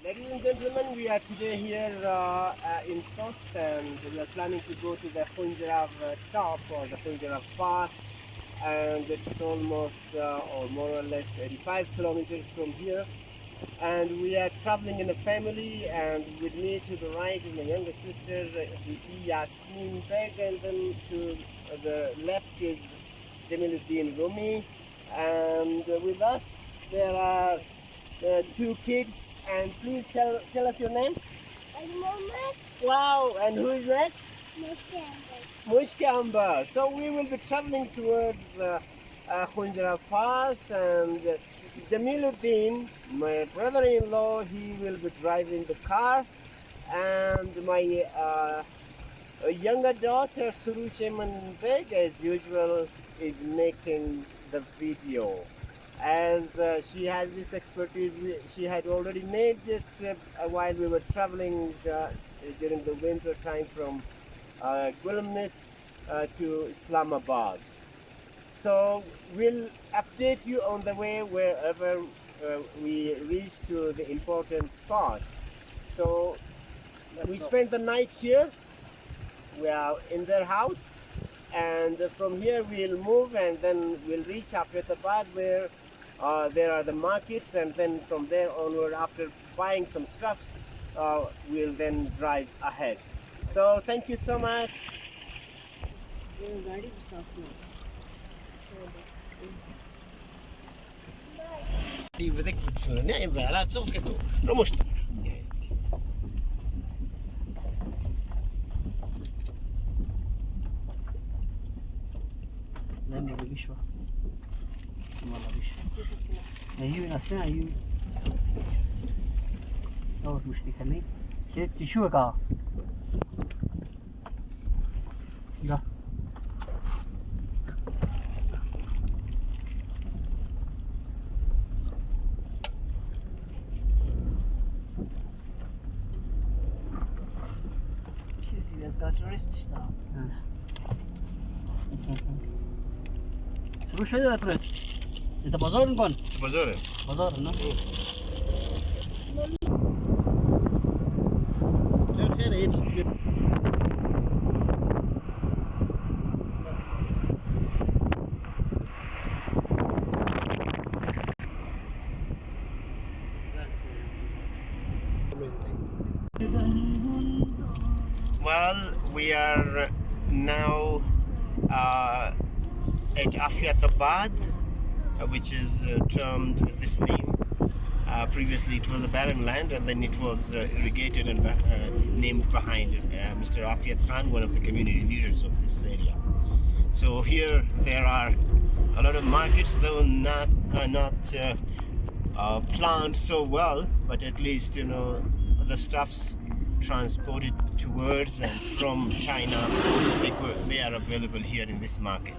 Ladies and gentlemen, we are today here in Sost, and we are planning to go to the Khunzhrav top or the Khunzhrav Pass, and it's almost or more or less 85 kilometers from here. And we are traveling in a family, and with me to the right is my younger sister, Bibi Yasmin Beg, and then to the left is Jamiluddin Rumi, and with us there are two kids. And please tell us your name. Wow, and who is next? Mushk, Ambar. So we will be traveling towards Khunzhrav Pass, and Jamiluddin, my brother-in-law, he will be driving the car, and my younger daughter, Surush Ayman Beg, as usual, is making the video. As she has this expertise, she had already made this trip while we were traveling during the winter time from Gulmith to Islamabad. So we'll update you on the way wherever we reach to the important spot. So we spent the night here. We are in their house, and from here we'll move, and then we'll reach Afiyatabad, where there are the markets, and then from there onward, after buying some stuffs, we'll then drive ahead. So thank you so much. أيوة أصلا أيوة أو مش تخلي كيف تشوفك لا Çizgi biraz tourist işte. سروش هذا ترى أنت بازار نكون بازار نعم مساء الخير. عيد Well, we are now at Afiyatabad, which is termed with this name. Previously it was a barren land, and then it was irrigated and named behind Mr. Afiyat Khan, one of the community leaders of this area. So here there are a lot of markets, though not planned so well, but at least, you know, the stuffs transported towards and from China, they are available here in this market.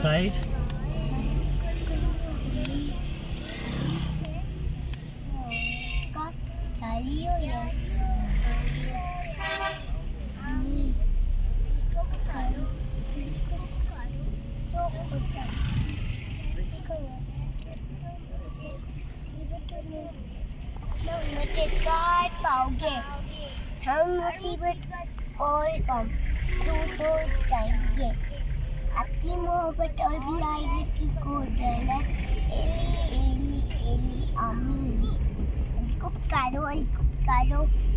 Side पाओगे हम मुसीबत और कम दूर जाएंगे आपकी मोहब्बत और भी आएगी की को डरना एली एली आमीन हेलीकॉप्टरो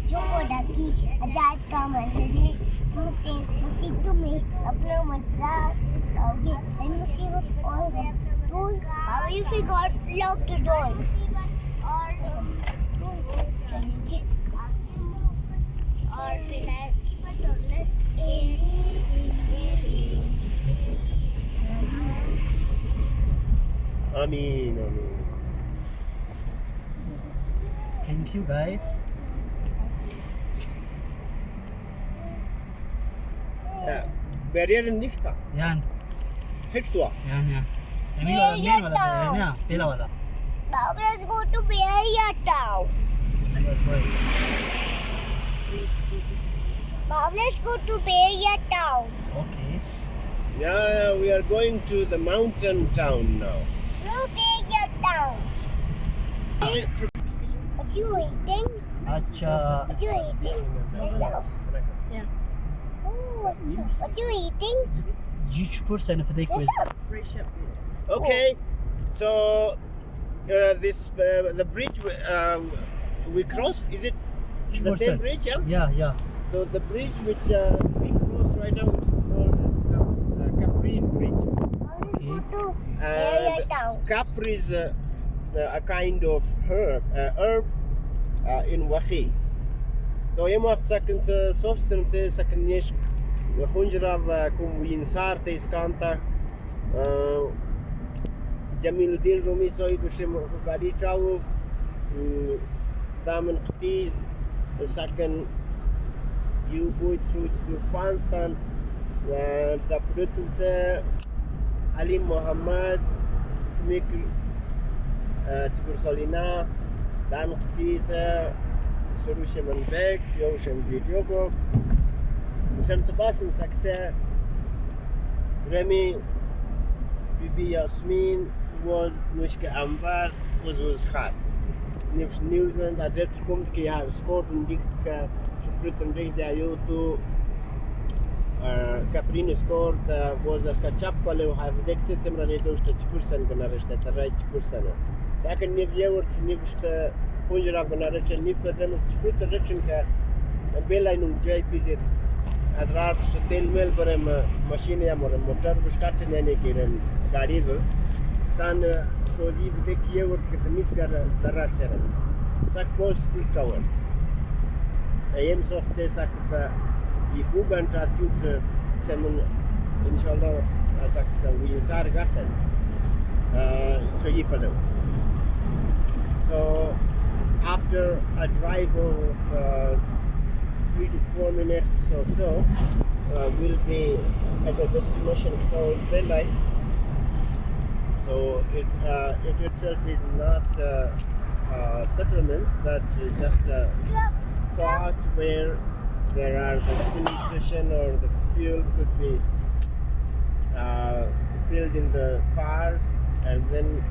जो डाकी अजायब का मज़े मुझसे मुसीबत में अपना मजा आओगे मुसीबत और दूर how if we got locked the doors और फिलहाल Amin, amin. Thank you guys. Barrier nicht da. Yan Hältst du? yan yan. Ini वाला मेन वाला है ना पहला वाला Now let's go to Bahia Town. Now let's go to Bahia Town. Okay. Yeah, we are going to the mountain town now. No Bahia Town. What you eating? Acha. What you eating? Yourself. Yeah. Oh, what you eating? %% of the Yourself. Fresh up, yes. Okay, so the bridge we cross, is it the same bridge? Yeah. Yeah. So the bridge which we cross right now is called as Caprine Bridge. Go to Bahia Town. Capri is a kind of herb in Wakhi. So you must second Sosten say second nish Khunzhrav Winsar te iskanta Jamiluddin Rumi soy bishim gadi travel damen qtiz second you go through to Pakistan the product Ali Muhammad to make Solina dan qtiz Surush Ayman Beg Yoshim videography Khunzhrav Pass in Sakta Rumi Bibi Yasmin was Mushk Ambar was hot. News and address come to have scored and dict Chuprutan Day to Caprine scored was a Skachapalo have dictated some related to Chipursan Ganarish at the right person. Second, if you were finished Khunjerab Ganarish and if the Chiput the Richard Bellain JPZ at Rats Del Melbourne machine or motor was cutting any given Gadival. Then so the Vicky work at the Misgar the Ratseran. Sack goes to cover. I am so Sak Ibugan Tratut Semun Inshallah Saxka we inside Gatan. So Yipado. So after a drive of 3 to 4 minutes or so, we'll be at a destination called Belai. So it itself is not a settlement, but just a spot where there are the filling station or the fuel could be filled in the cars, and then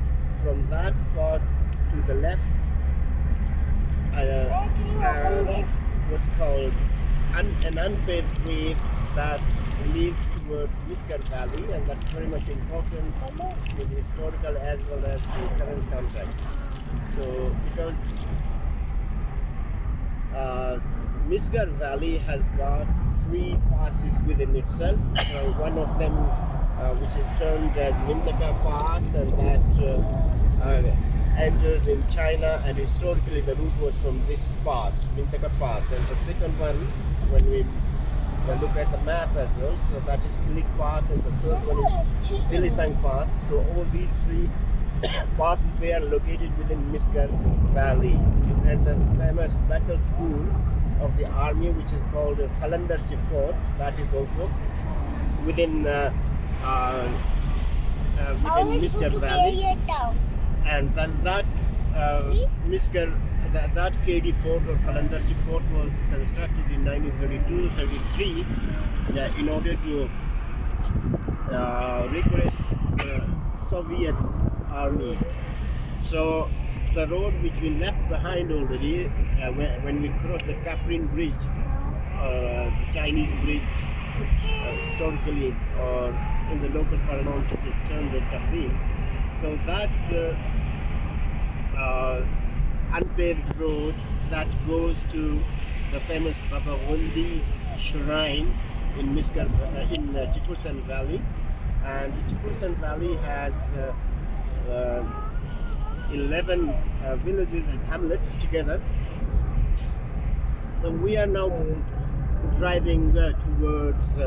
from that spot to the left what's called an unpaved way that leads toward Mushk Valley, and that's very much important in the historical as well as the current context. So because Mushk Valley has got 3 passes within itself. One of them which is termed as Mintaka Pass, and that enters in China, and historically the route was from this pass, Mintaka Pass, and the second one, when we look at the map as well, so that is Kilik Pass, and the third one is Dilisang Pass. So all these 3 passes were located within Mushk Valley, and the famous battle school of the army, which is called as Kalandarchi Fort, that is also within Mushk Valley. And then that that KD fort or Kalandarchi fort was constructed in 1932-33 in order to repress the Soviet army. So the road which we left behind already when we crossed the Caprine Bridge, the Chinese bridge, historically or in the local parlance it is termed as Caprine. So that unpaved road that goes to the famous Baba Gandhi shrine in Chipursan Valley, and Chipursan Valley has 11 villages and hamlets together. So we are now driving towards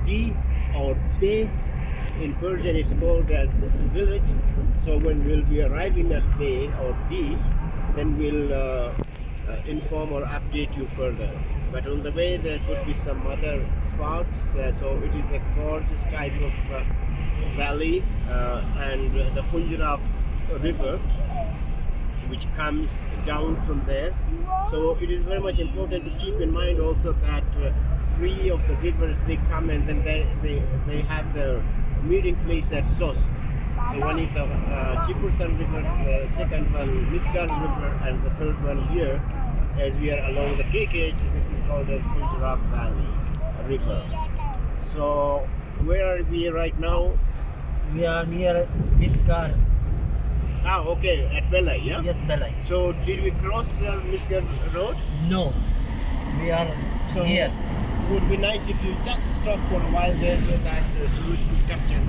D or D. In Persian it's called as village. So when we'll be arriving at D or D, then we'll inform or update you further. But on the way there could be some other spots. So it is a gorgeous type of valley, and the Khunzhrav river which comes down from there. So it is very much important to keep in mind also that three of the rivers they come and then they have their meeting place at Sost. So one is the Chipursan River, the second one Misgar River, and the third one here, as we are along the KKH, this is called as Khunzhrav Valley River. So where are we right now? We are near Misgar. Ah, okay, at Belai, yeah? Yes, Belai. So did we cross Misgar Road? No, we are So here. it would be nice if you just stop for a while there so that Surush could capture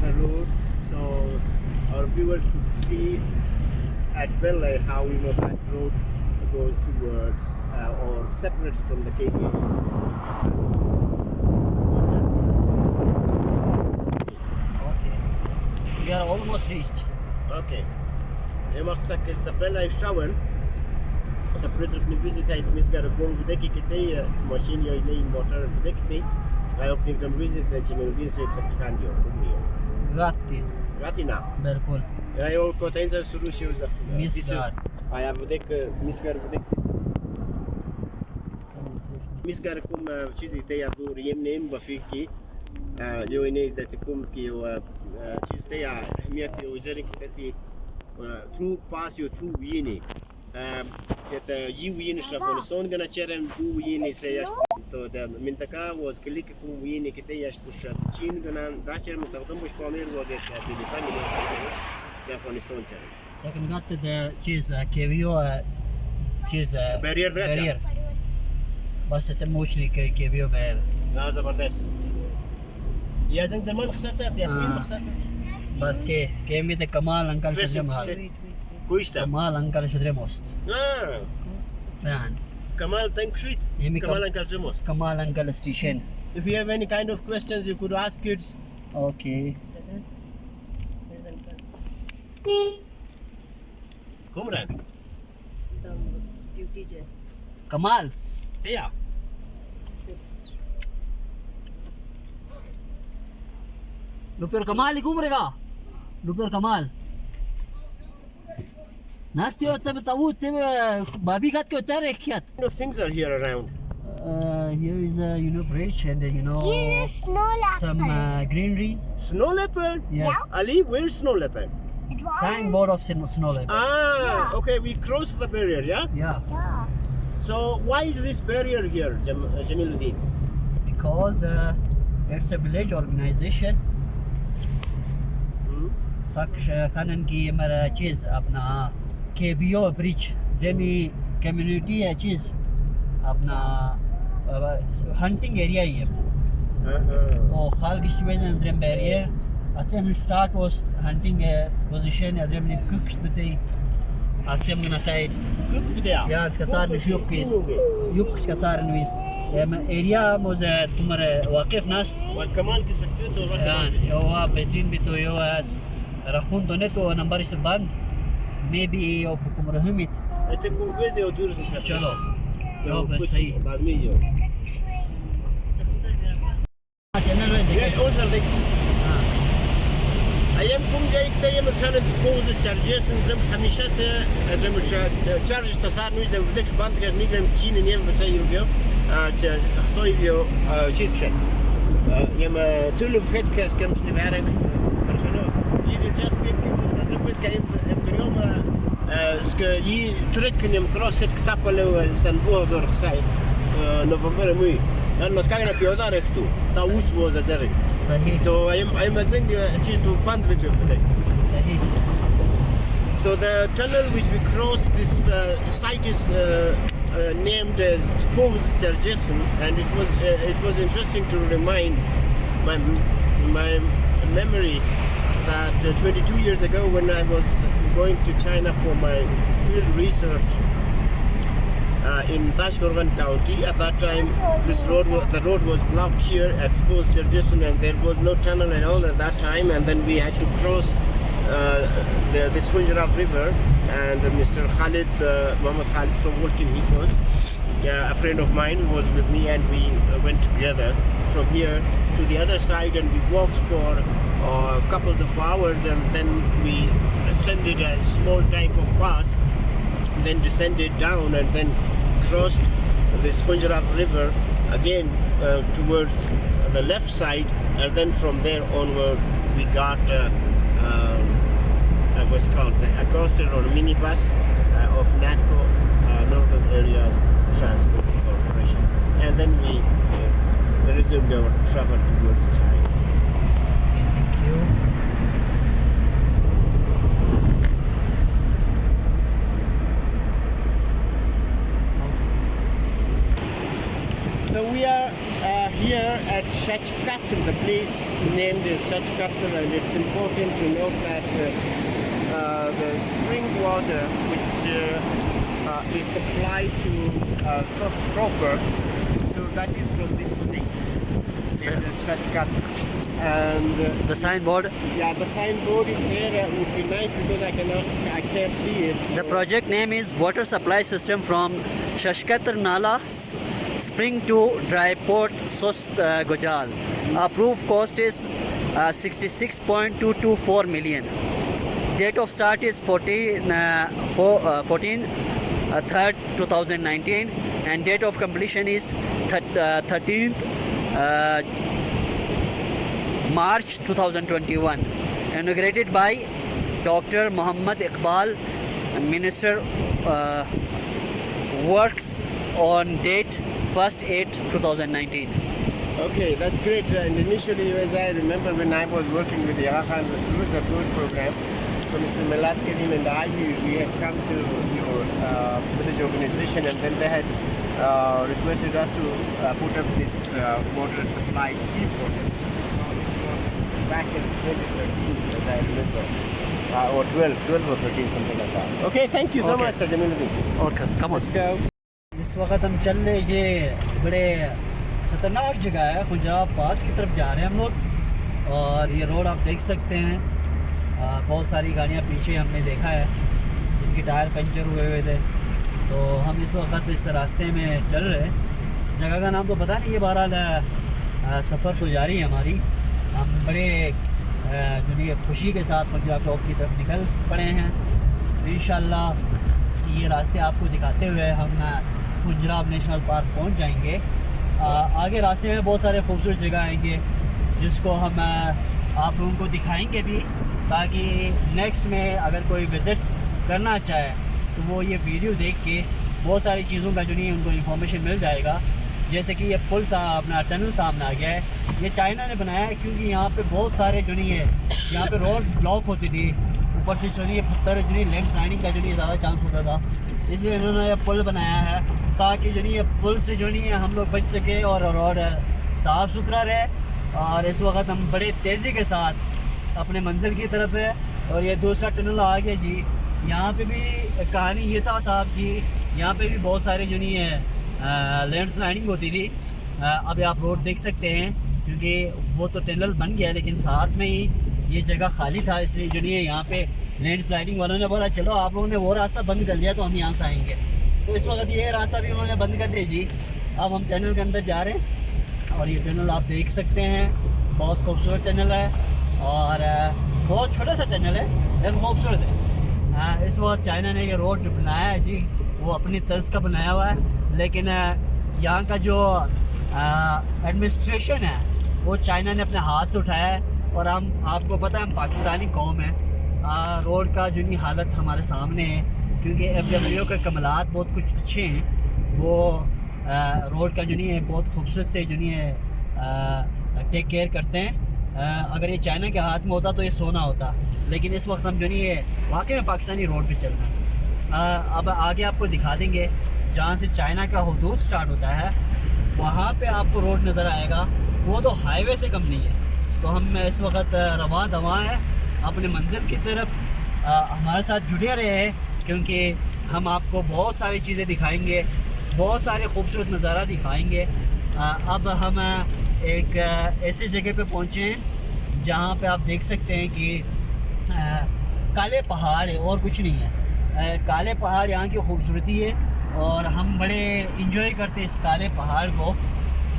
the road, so our viewers could see at Belai how that road goes towards or separates from the KK. Okay. We are almost reached. Okay. Je mag zeggen dat Belai is trouwen. De product nu visiteit misgar kom videki kitei machine yo nei motor videki. Wij opnieuw kan visit dat Jamiluddin se praktikandio. Gatti. Gatina. बिल्कुल. Ja, eu potența Surush uza. Misgar. Aia vedek misgar vedek. Misgar cum cizi teia dur yemnem bafiki. Eu nei dat cum ki eu cizi teia miat eu zerik dat through pass you through yini. That you win Afghanistan gonna cheren through yini se yash to the mintaka was klik kum yini kite yash to shat chin gonna da cher mutaqaddam bush pamir was it the design in Afghanistan cheren. Second got the cheese KVO cheese barrier. بس اسموش لي KVO barrier. لا زبردست. يا زين دمان خصاصات ياسمين خصاصات. بس كمية كمال أنكل شدرم هذا. كويستا. كمال أنكل شدرم وست. فان. Kamal, thank you. Kamal Uncle Jamos. Kamal Uncle Station. If you have any kind of questions, you could ask kids. Okay. Khumran. Duty je. Kamal. Yeah. लुपेर कमाल ही घूम रहेगा लुपेर कमाल नास्ती होता है तबू ते बाबी खात के होता है रेखियात No things are here around. here is a bridge and then Here's a snow leopard. some greenery. Snow leopard? Yes. Ali, where's snow leopard? It was. Signboard of snow leopard. Ah, Yeah. okay, we crossed the barrier, yeah? Yeah, Yeah. So why is this barrier here, Jamiluddin? because it's a village organization. सक्ष खानन की हमारा चीज़ अपना KBO bridge ramie community है चीज़ अपना hunting area ही है तो खाल की situation ड्रेम barrier अच्छा हम स्टार्ट was hunting position या ड्रेम ने कुक्स बते अच्छा हम ना साइड Cooks with there. या इसका सार निश्चित युग इसका सार निश्चित एरिया मुझे तुम्हारे वाकिफ नास والكمال की सकते हो तो يعني هو بيتين بتو هو راكون دونيتو نمبر الباند ميبي او بكم رهمت انت مو جوزي ودور चलो यो बस सही لازمي جو चैनल में ये देखें اوصل ديك ايامكم جاي كتير مثلا تكوز التشارجز نزمش هميشه نزمش تشارج تصار نوز لو بدكش باند غير نيجي تشين نيم بتسيرو فيو اختوي فيو شيء شيء يما تلف خد كاس كم شنو بعرق شنو يجي جاست بيك بس كاين اليوم اسك يي ترك نيم كروس خد كتاب لو سنبوه زور خساي نوفمبر مي لانه سكاينا بيودار اختو تاوش وذا زرق صحيح So I'm think she's to band with you today. صحيح So the tunnel which we crossed, this site is named as Post Chargeson, and it was interesting to remind my memory that 22 years ago when I was going to China for my field research in Tashkorgan County. At that time, the road was blocked here at Post Chargeson, and there was no tunnel at all at that time. And then we had to cross this Khunjerab River, and Mr. Khalid, Muhammad Khalid from Walking Ecos, a friend of mine was with me, and we went together from here to the other side, and we walked for a couple of hours, and then we ascended a small type of pass, then descended down and then crossed this Khunjerab river again towards the left side, and then from there onward we got what's called the accosted or minibus of NATCO Northern Areas Transport Corporation, and then we resumed our travel towards China. Thank you. So we are here at Shachkatal. The place named is Shachkatal, and it's important to note that the spring water which is supplied to Sost proper, so that is from this place, named as Shachkatal. And The signboard. yeah, the signboard is there. It would be nice because I can't see it. The project name is Water Supply System from Shashkatar Nala Spring to Dry Port Sost Gojal. Approved cost is 66.224 million. Date of start is 14/3 2019, and date of completion is 13th March 2021. Inaugurated by Dr. Muhammad Iqbal, Minister Works, on date 1/8/2019. Okay, that's great. And initially, as I remember, when I was working with the Khan Cruise Approach program, so Mr. Milad Karim and I, we had come to your village organization, and then they had requested us to put up this water supply scheme for them. Back in 2013, as I remember, or 12 or 13, something like that. Okay, thank you so Okay. much, Sir Jamiluddin. Okay, come on. Let's go. इस वक्त हम चल रहे, ये बड़े ख़तरनाक जगह है, खुंजराब पास की तरफ जा रहे हैं हम लोग। और ये रोड आप देख सकते हैं, बहुत सारी गाड़ियाँ पीछे हमने देखा है जिनके टायर पंचर हुए थे। तो हम इस वक्त इस रास्ते में चल रहे हैं। जगह का नाम तो पता नहीं है, बहरहाल सफ़र तो जारी है हमारी। हम बड़े दुनिया खुशी के साथ खुंजराब टॉप की तरफ निकल पड़े हैं। इंशाल्लाह ये रास्ते आपको दिखाते हुए हम खुंजराब नेशनल पार्क पहुंच जाएंगे। आगे रास्ते में बहुत सारे खूबसूरत जगह आएंगे जिसको हम आप लोगों को दिखाएंगे भी, ताकि नेक्स्ट में अगर कोई विज़िट करना चाहे तो वो ये वीडियो देख के बहुत सारी चीज़ों का जो नहीं उनको इन्फॉर्मेशन मिल जाएगा। जैसे कि ये पुल अपना टनल सामने आ गया है, ये चाइना ने बनाया है, क्योंकि यहाँ पे बहुत सारे जो नहीं है, यहाँ पे रोड ब्लॉक होती थी, ऊपर से जो नहीं पत्थर जो नहीं लैंडस्लाइडिंग का जो नहीं ज़्यादा चांस होता था, इसलिए इन्होंने ये पुल बनाया है ताकि जो नहीं है पुल से जो नहीं है हम लोग बच सके और रोड साफ़ सुथरा रहे। और इस वक्त हम बड़े तेज़ी के साथ अपने मंजिल की तरफ है। और ये दूसरा टनल आ गया जी। यहाँ पे भी कहानी ये था साहब जी, यहाँ पे भी बहुत सारे जो नहीं है लैंडस्लाइडिंग होती थी। अभी आप रोड देख सकते हैं, क्योंकि वो तो टनल बन गया लेकिन साथ में ही ये जगह खाली था, इसलिए जो नहीं है यहाँ पे लैंडस्लाइडिंग वालों ने बोला चलो आप लोगों ने वो रास्ता बंद कर लिया तो हम यहाँ से आएंगे। तो इस वक्त ये रास्ता भी उन्होंने बंद कर दिया जी। अब हम टनल के अंदर जा रहे हैं और ये टनल आप देख सकते हैं, बहुत खूबसूरत टनल है और बहुत छोटा सा टनल है लेकिन खूबसूरत है। इस वक्त चाइना ने ये रोड जो बनाया है जी वो अपनी तर्ज का बनाया हुआ है, लेकिन यहाँ का जो एडमिनिस्ट्रेशन है वो चाइना ने अपने हाथ से उठाया है। और हम आपको पता है हम पाकिस्तानी कौम है, रोड का जो नहीं हालत हमारे सामने है, क्योंकि FWO के कमलात बहुत कुछ अच्छे हैं, वो रोड का जो नहीं है बहुत खूबसूरत से जो नहीं है टेक केयर करते हैं। अगर ये चाइना के हाथ में होता तो ये सोना होता, लेकिन इस वक्त हम जो नहीं है वाकई में पाकिस्तानी रोड पे चल रहे हैं। अब आगे आपको दिखा देंगे जहाँ से चाइना का हुदूद स्टार्ट होता है, वहाँ पे आपको रोड नज़र आएगा, वो तो हाईवे से कम नहीं है। तो हम इस वक्त रवा दवा है अपने मंजिल की तरफ। हमारे साथ जुड़े रहे हैं, क्योंकि हम आपको बहुत सारी चीज़ें दिखाएंगे, बहुत सारे खूबसूरत नज़ारा दिखाएंगे। अब हम एक ऐसी जगह पे पहुँचे हैं जहाँ पे आप देख सकते हैं कि काले पहाड़ है और कुछ नहीं है। काले पहाड़ यहाँ की खूबसूरती है और हम बड़े इंजॉय करते हैं इस काले पहाड़ को।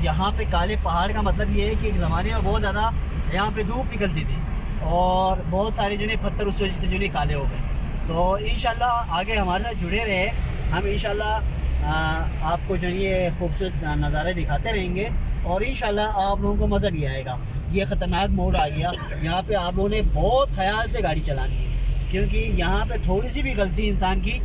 यहाँ पे काले पहाड़ का मतलब ये है कि एक ज़माने में बहुत ज़्यादा यहाँ पे धूप निकलती थी और बहुत सारे जो नहीं पत्थर उस वजह से जो नहीं काले हो गए। तो इंशाल्लाह आगे हमारे साथ जुड़े रहे, हम इंशाल्लाह आपको जो ये खूबसूरत नज़ारे दिखाते रहेंगे और इंशाल्लाह आप लोगों को मज़ा भी आएगा। ये ख़तरनाक मोड़ आ गया, यहाँ पे आप लोगों ने बहुत ख्याल से गाड़ी चलानी है, क्योंकि यहाँ पे थोड़ी सी भी गलती इंसान की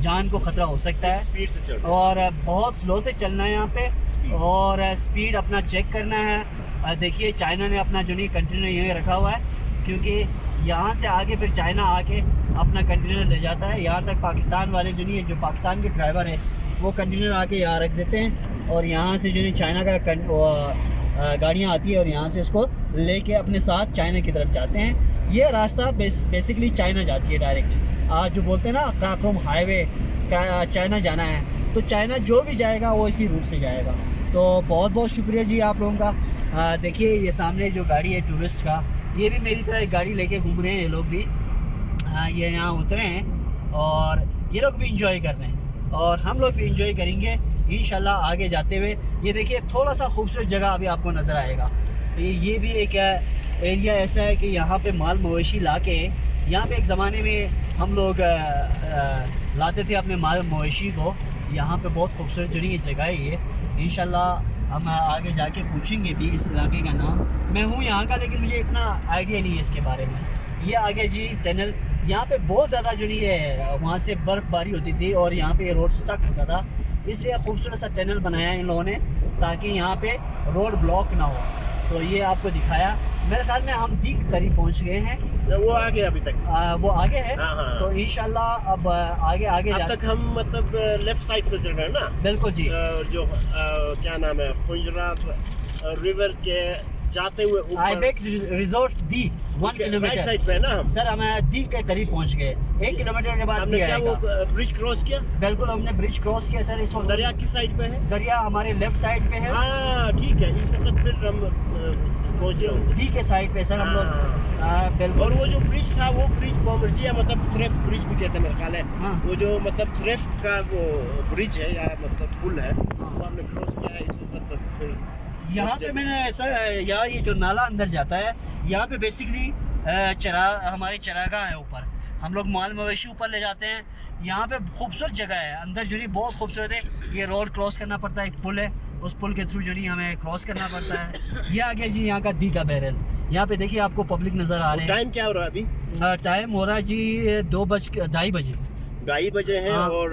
जान को ख़तरा हो सकता है। स्पीड से चल और बहुत स्लो से चलना है यहाँ पे, और स्पीड अपना चेक करना है। देखिए चाइना ने अपना जो नहीं कंटेनर यहीं रखा हुआ है, क्योंकि यहाँ से आगे फिर चाइना आके अपना कंटेनर ले जाता है। यहाँ तक पाकिस्तान वाले जो नहीं है, जो पाकिस्तान के ड्राइवर है, वो कंटेनर आके यहाँ रख देते हैं और यहाँ से जो नहीं चाइना का गाड़ियाँ आती है और यहाँ से उसको लेके अपने साथ चाइना की तरफ जाते हैं। ये रास्ता बेसिकली चाइना जाती है डायरेक्ट। आज जो बोलते हैं ना काक्रोम हाईवे चाइना जाना है, तो चाइना जो भी जाएगा वो इसी रूट से जाएगा। तो बहुत बहुत शुक्रिया जी आप लोगों का। देखिए ये सामने जो गाड़ी है टूरिस्ट का, ये भी मेरी तरह एक गाड़ी लेके घूम रहे हैं ये लोग भी। ये यहाँ उतरे हैं और ये लोग भी इंजॉय कर रहे हैं और हम लोग भी इंजॉय करेंगे इंशाल्लाह आगे जाते हुए। ये देखिए थोड़ा सा खूबसूरत जगह अभी आपको नज़र आएगा। ये भी एक एरिया ऐसा है कि यहाँ पे माल मवेशी ला के, यहाँ पे एक ज़माने में हम लोग लाते थे अपने माल मवेशी को। यहाँ पे बहुत खूबसूरत जो नहीं ये जगह है ये। इंशाल्लाह हम आगे जाके पूछेंगे भी इस इलाके का नाम। मैं हूँ यहाँ का, लेकिन मुझे इतना आइडिया नहीं है इसके बारे में। ये आगे जी टनल, यहाँ पे बहुत ज़्यादा जो नहीं है वहाँ से बर्फ़बारी होती थी और यहाँ पे रोड स्टक होता था, इसलिए खूबसूरत सा टनल बनाया इन लोगों ने ताकि यहाँ पे रोड ब्लॉक ना हो। तो ये आपको दिखाया। मेरे ख्याल में हम दी के करीब पहुँच गए हैं। वो आगे अभी तक वो आगे है। हाँ। तो इंशाल्लाह अब आगे अब तक हम मतलब लेफ्ट साइड पे चल रहे हैं ना। बिल्कुल जी। जो क्या नाम है, खुंजराब रिवर के जाते हुए ऊपर आईबेक्स रिजोर्ट दी 1 किलोमीटर राइट साइड पे है ना हम। सर हम दी के करीब पहुंच गए। 1 किलोमीटर के बाद हमने क्या वो ब्रिज क्रॉस किया? बिल्कुल हमने ब्रिज क्रॉस किया सर। इस वक्त दरिया किस साइड पे है? दरिया हमारे लेफ्ट साइड पे है। हाँ ठीक है, इस वक्त फिर हम पहुंचे होंगे दी के साइड पे सर हम लोग। बिल्कुल। और वो जो ब्रिज था वो ब्रिज कॉमर्सिया मतलब थ्रेफ्ट ब्रिज भी कहते हैं मेरे ख्याल है। हाँ। वो जो मतलब थ्रेफ्ट का वो ब्रिज है या मतलब पुल है, वो हमने क्रॉस किया है इस वक्त। फिर यहाँ पे मैंने सर यहाँ ये जो नाला अंदर जाता है, यहाँ पे बेसिकली हमारे चरागाह है ऊपर, हम लोग माल मवेशी ऊपर ले जाते हैं। यहाँ पे खूबसूरत जगह है, अंदर जो नहीं बहुत खूबसूरत है। ये रोड क्रॉस करना पड़ता है, एक पुल है, उस पुल के थ्रू जो नहीं हमें क्रॉस करना पड़ता है। ये आ गया जी यहाँ का दी का बैरल। यहाँ पे देखिए आपको पब्लिक नज़र आ रहे हैं। टाइम क्या हो रहा है अभी? टाइम हो रहा है जी 2:02 बजे। 2:30 बजे है। हाँ। और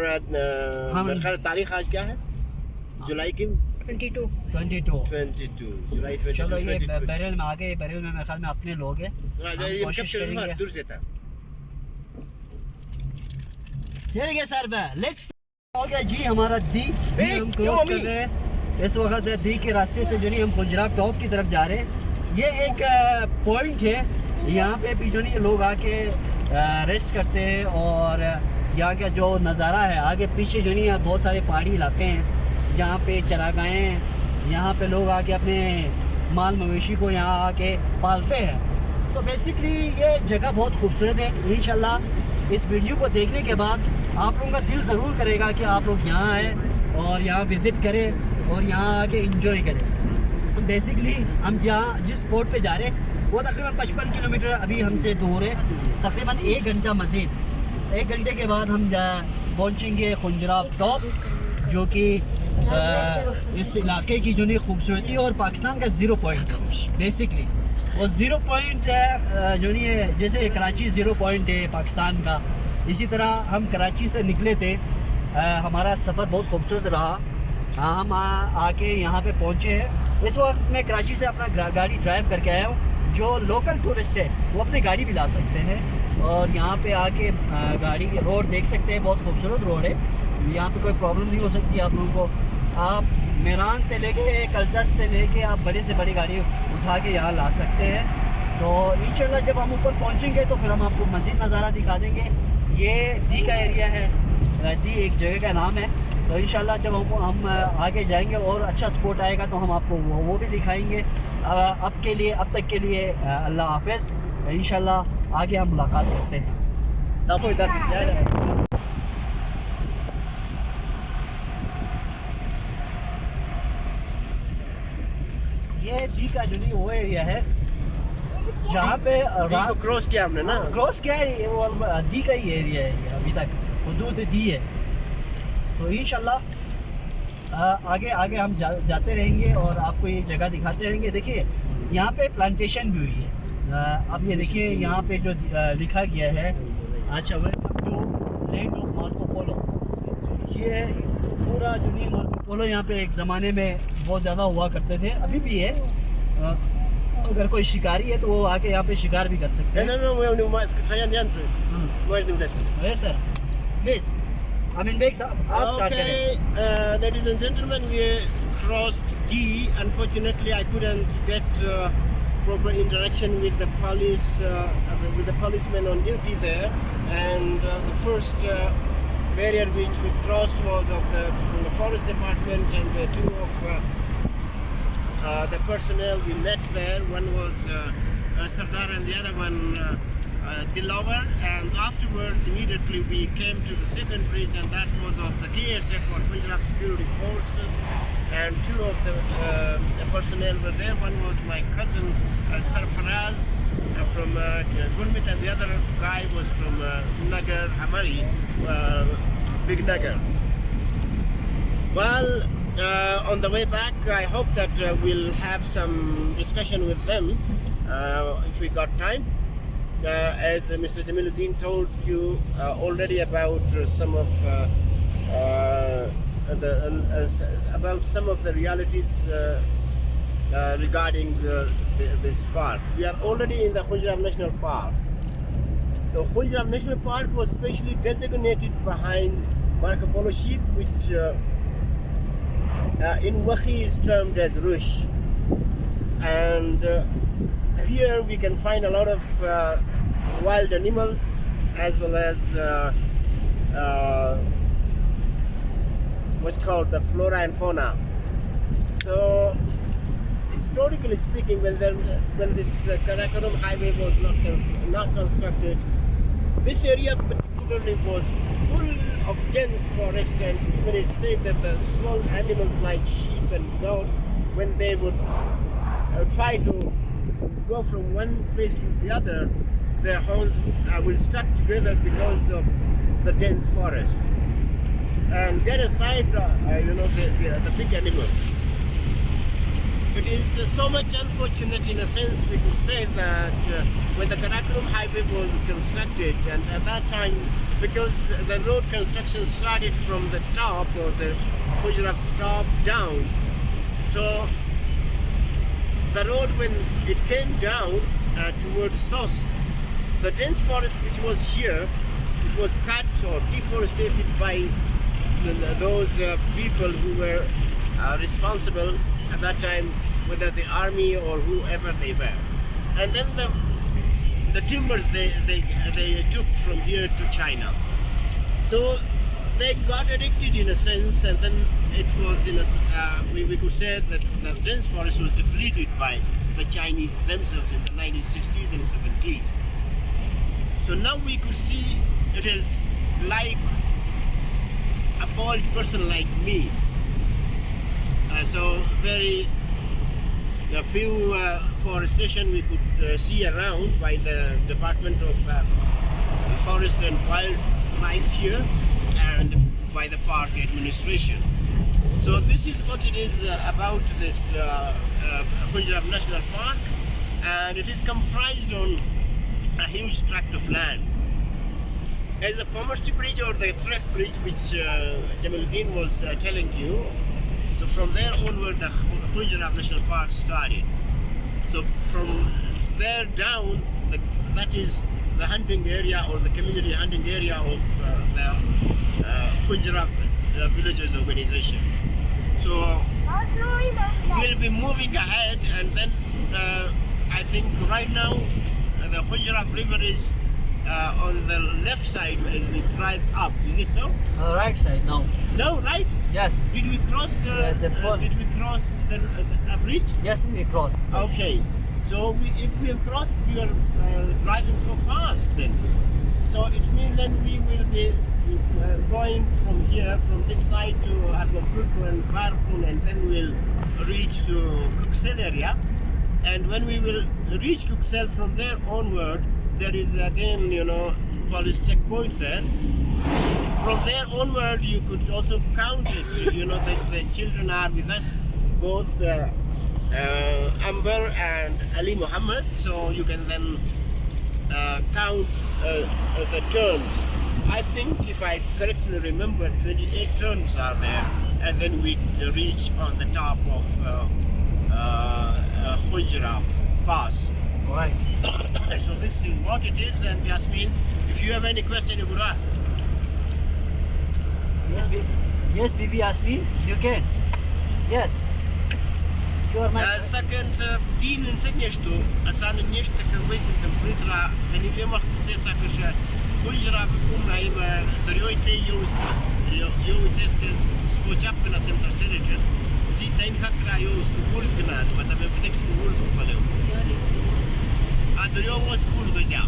मेरे ख्याल तारीख आज क्या है? जुलाई की 22 जुलाई 22। चलो ये बैरल में आ गए। बैरल में मेरे ख्याल में अपने लोग हैं, कोशिश करेंगे। दूर से था चलिए सर लेट्स हो गया जी हमारा दी। हम क्रॉस कर रहे हैं इस वक्त दी के रास्ते से जो नहीं हम खुंजराब टॉप की तरफ जा रहे हैं। ये एक पॉइंट है, यहाँ पे भी जो नहीं लोग आके रेस्ट करते हैं और यहाँ का जो नज़ारा है आगे पीछे जो नहीं है बहुत सारे पहाड़ी इलाके हैं जहाँ पे चरागाहें हैं। यहाँ पे लोग आके अपने माल मवेशी को यहाँ आके पालते हैं। तो बेसिकली ये जगह बहुत खूबसूरत है। इंशाल्लाह इस वीडियो को देखने के बाद आप लोगों का दिल ज़रूर करेगा कि आप लोग यहाँ आए और यहाँ विज़िट करें और यहाँ आके इंजॉय करें। बेसिकली हम जहाँ जिस स्पॉट पे जा रहे हैं वो तकरीबन 55 किलोमीटर अभी हमसे दूर है। तकरीबन 1 घंटा मज़ीद 1 घंटे के बाद हम पहुँचेंगे खुंजराब टॉप, जो कि इस इलाके की जो नहीं खूबसूरती और पाकिस्तान का ज़ीरो पॉइंट बेसिकली। और ज़ीरो पॉइंट है जो नहीं है, जैसे कराची ज़ीरो पॉइंट है पाकिस्तान का, इसी तरह हम कराची से निकले थे। हमारा सफ़र बहुत खूबसूरत रहा। हम आके यहाँ पे पहुँचे हैं। इस वक्त मैं कराची से अपना गाड़ी ड्राइव करके आया हूँ। जो लोकल टूरिस्ट है वो अपनी गाड़ी भी ला सकते हैं और यहाँ पे आके गाड़ी रोड देख सकते हैं। बहुत खूबसूरत रोड है, यहाँ पे कोई प्रॉब्लम नहीं हो सकती आप लोगों को। आप मेरान से लेके कल्टस से लेके आप बड़े से बड़ी गाड़ी उठा के यहाँ ला सकते हैं। तो इंशाल्लाह जब हम ऊपर पहुँचेंगे तो फिर हम आपको मज़ीद नज़ारा दिखा देंगे। ये दी का एरिया है, दी एक जगह का नाम है। तो इंशाल्लाह जब हम आगे जाएंगे और अच्छा स्पॉट आएगा तो हम आपको वो भी दिखाएंगे। अब तक के लिए अल्लाह हाफ़िज़। इंशाल्लाह आगे हम मुलाकात करते हैं। ये दी का जो नहीं वो एरिया है जहाँ पे दी को क्रॉस किया हमने ना। क्रॉस क्या है, ये वो दी का ही एरिया है ये अभी तक, हुदूद दी है। तो इंशाल्लाह आगे आगे हम जाते रहेंगे और आपको ये जगह दिखाते रहेंगे। देखिए यहाँ पे प्लांटेशन भी हुई है। अब ये देखिए यहाँ पे जो लिखा गया है, अच्छा welcome to land of Marco Polo. ये पूरा जो नहीं मार्को पोलो यहाँ पे एक ज़माने में बहुत ज़्यादा हुआ करते थे, अभी भी है। अगर कोई शिकारी है तो वो आके यहाँ पे शिकार भी कर सकते हैं। सर प्लीज Amin Beg साहब आप स्टार्ट करें। Ladies and gentlemen, we crossed D. Unfortunately, I couldn't get proper interaction with the policemen on duty there. And the first barrier which we crossed was from the forest department, and the two of the personnel we met there. One was Sardar and the other one Dilover, and afterwards immediately we came to the second bridge, and that was of the KSF or Khunzhrav Security Forces, and two of the personnel were there. One was my cousin Sarfaraz from Gurmit, and the other guy was from Nagar Hamari, Big Nagar. Well, on the way back, I hope that we'll have some discussion with them if we got time. As Mr. Jamiluddin told you already about some of the realities regarding this park. We are already in the Khunzhrav National Park. The Khunzhrav National Park was specially designated behind Marco Polo Sheep, which in Wakhi is termed as Rush. And here we can find a lot of wild animals, as well as what's called the flora and fauna. So historically speaking, when this Karachi highway was not constructed, this area particularly was full of dense forest, and even it said that the small animals like sheep and goats, when they would try to go from one place to the other, their horns will stuck together because of the dense forest. And get aside, the big animals. It is so much unfortunate, in a sense, we could say that when the Karachi highway was constructed, and at that time, because the road construction started from the top, or the Khunjerab top down, so the road, when it came down towards Sost, the dense forest which was here, it was cut or deforested by those people who were responsible at that time, whether the army or whoever they were. And then the timbers they took from here to China. So they got addicted, in a sense, and then it was we could say that the dense forest was depleted by the Chinese themselves in the 1960s and 70s. So now we could see it is like a bald person like me. So very few forestation we could see around by the Department of Forest and Wildlife here, and by the park administration. So this is what it is about this Khunjerab National Park, and it is comprised on a huge tract of land. As the Pomerty Bridge or the Threff Bridge, which Jamiluddin was telling you, so from there onward the Khunjerab National Park started. So from there down, that is the hunting area or the community hunting area of the Khunjerab Villagers Organization. So we'll be moving ahead, and then I think right now the Khunjerab River is on the left side as we drive up. Is it so? Right side now. No, right? Yes. Did we cross? Did we cross the bridge? Yes, we crossed. Okay. So if we have crossed, we are driving so fast then. So it means then we will be going from here, from this side to Arbapurku and Barpun, and then we'll reach to Kuksel area. and when we will reach Khunzhrav, from there onward, there is again, police checkpoint there. From there onward, you could also count it. The children are with us, both Ambar and Ali Muhammad, so you can then count the turns. I think, if I correctly remember, 28 turns are there, and then we reach on the top of Khunzhrav Pass. Right. So this is what it is, and Yasmin, if you have any question, you could ask. Yes, Bibi Yasmin, you can. Yes. You are my. Second, din në njështu, asan njështë të këvejtë të fritra, në një lema këtësesa kështë Khunjerab kuna ima dërjojte jo i ceskën s'po qapën atë më të shtërëgjën. Si të imë kakra jo s'kukurës gënatë, ma të me pëtek s'kukurës këpëlleu. A dërjo mo s'kukurës gëzdja.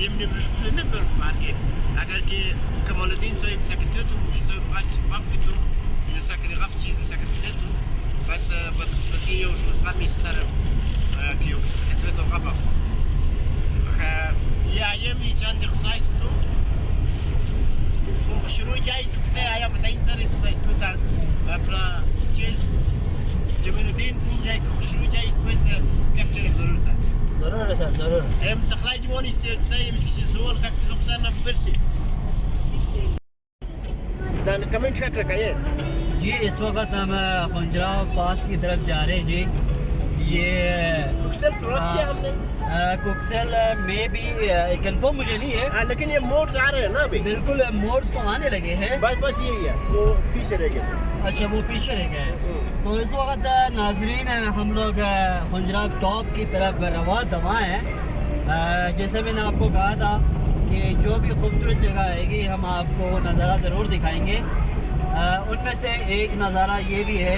Jem një vërshpëtë në për parke. Agar ke Jamiluddin soj sakëtëtu, soj pafitu, në sakri gafqi, në sakri fletu, بس بتستطيع وشو تقامي السنة كيو اتوتو غبا يا يمي جاندي قصايش تو وشروع جايز تكتايا يا بتاين سري قصايش كتا بلا جيز جميلودين جاي شروع جايز بس كابتن ضرورة ضروري سر ضروري. ام تخلاج موني زي مش كشي زول خاك لقصانا برسي دان كمان شكرا كاين जी इस वक्त हम खुंजराव पास की तरफ जा रहे हैं जी। ये कुक्सेल में भी कंफर्म मुझे नहीं है, लेकिन ये मोड़ आ रहे हैं ना अभी। बिल्कुल मोड़ तो आने लगे हैं, बस यही है, वो पीछे रह गए। अच्छा वो पीछे रह गए। तो इस वक्त नाजरीन हम लोग खुंजराव टॉप की तरफ रवा दवा हैं। जैसे मैंने आपको कहा था कि जो भी खूबसूरत जगह आएगी हम आपको नज़ारा ज़रूर दिखाएंगे। उनमें से एक नज़ारा ये भी है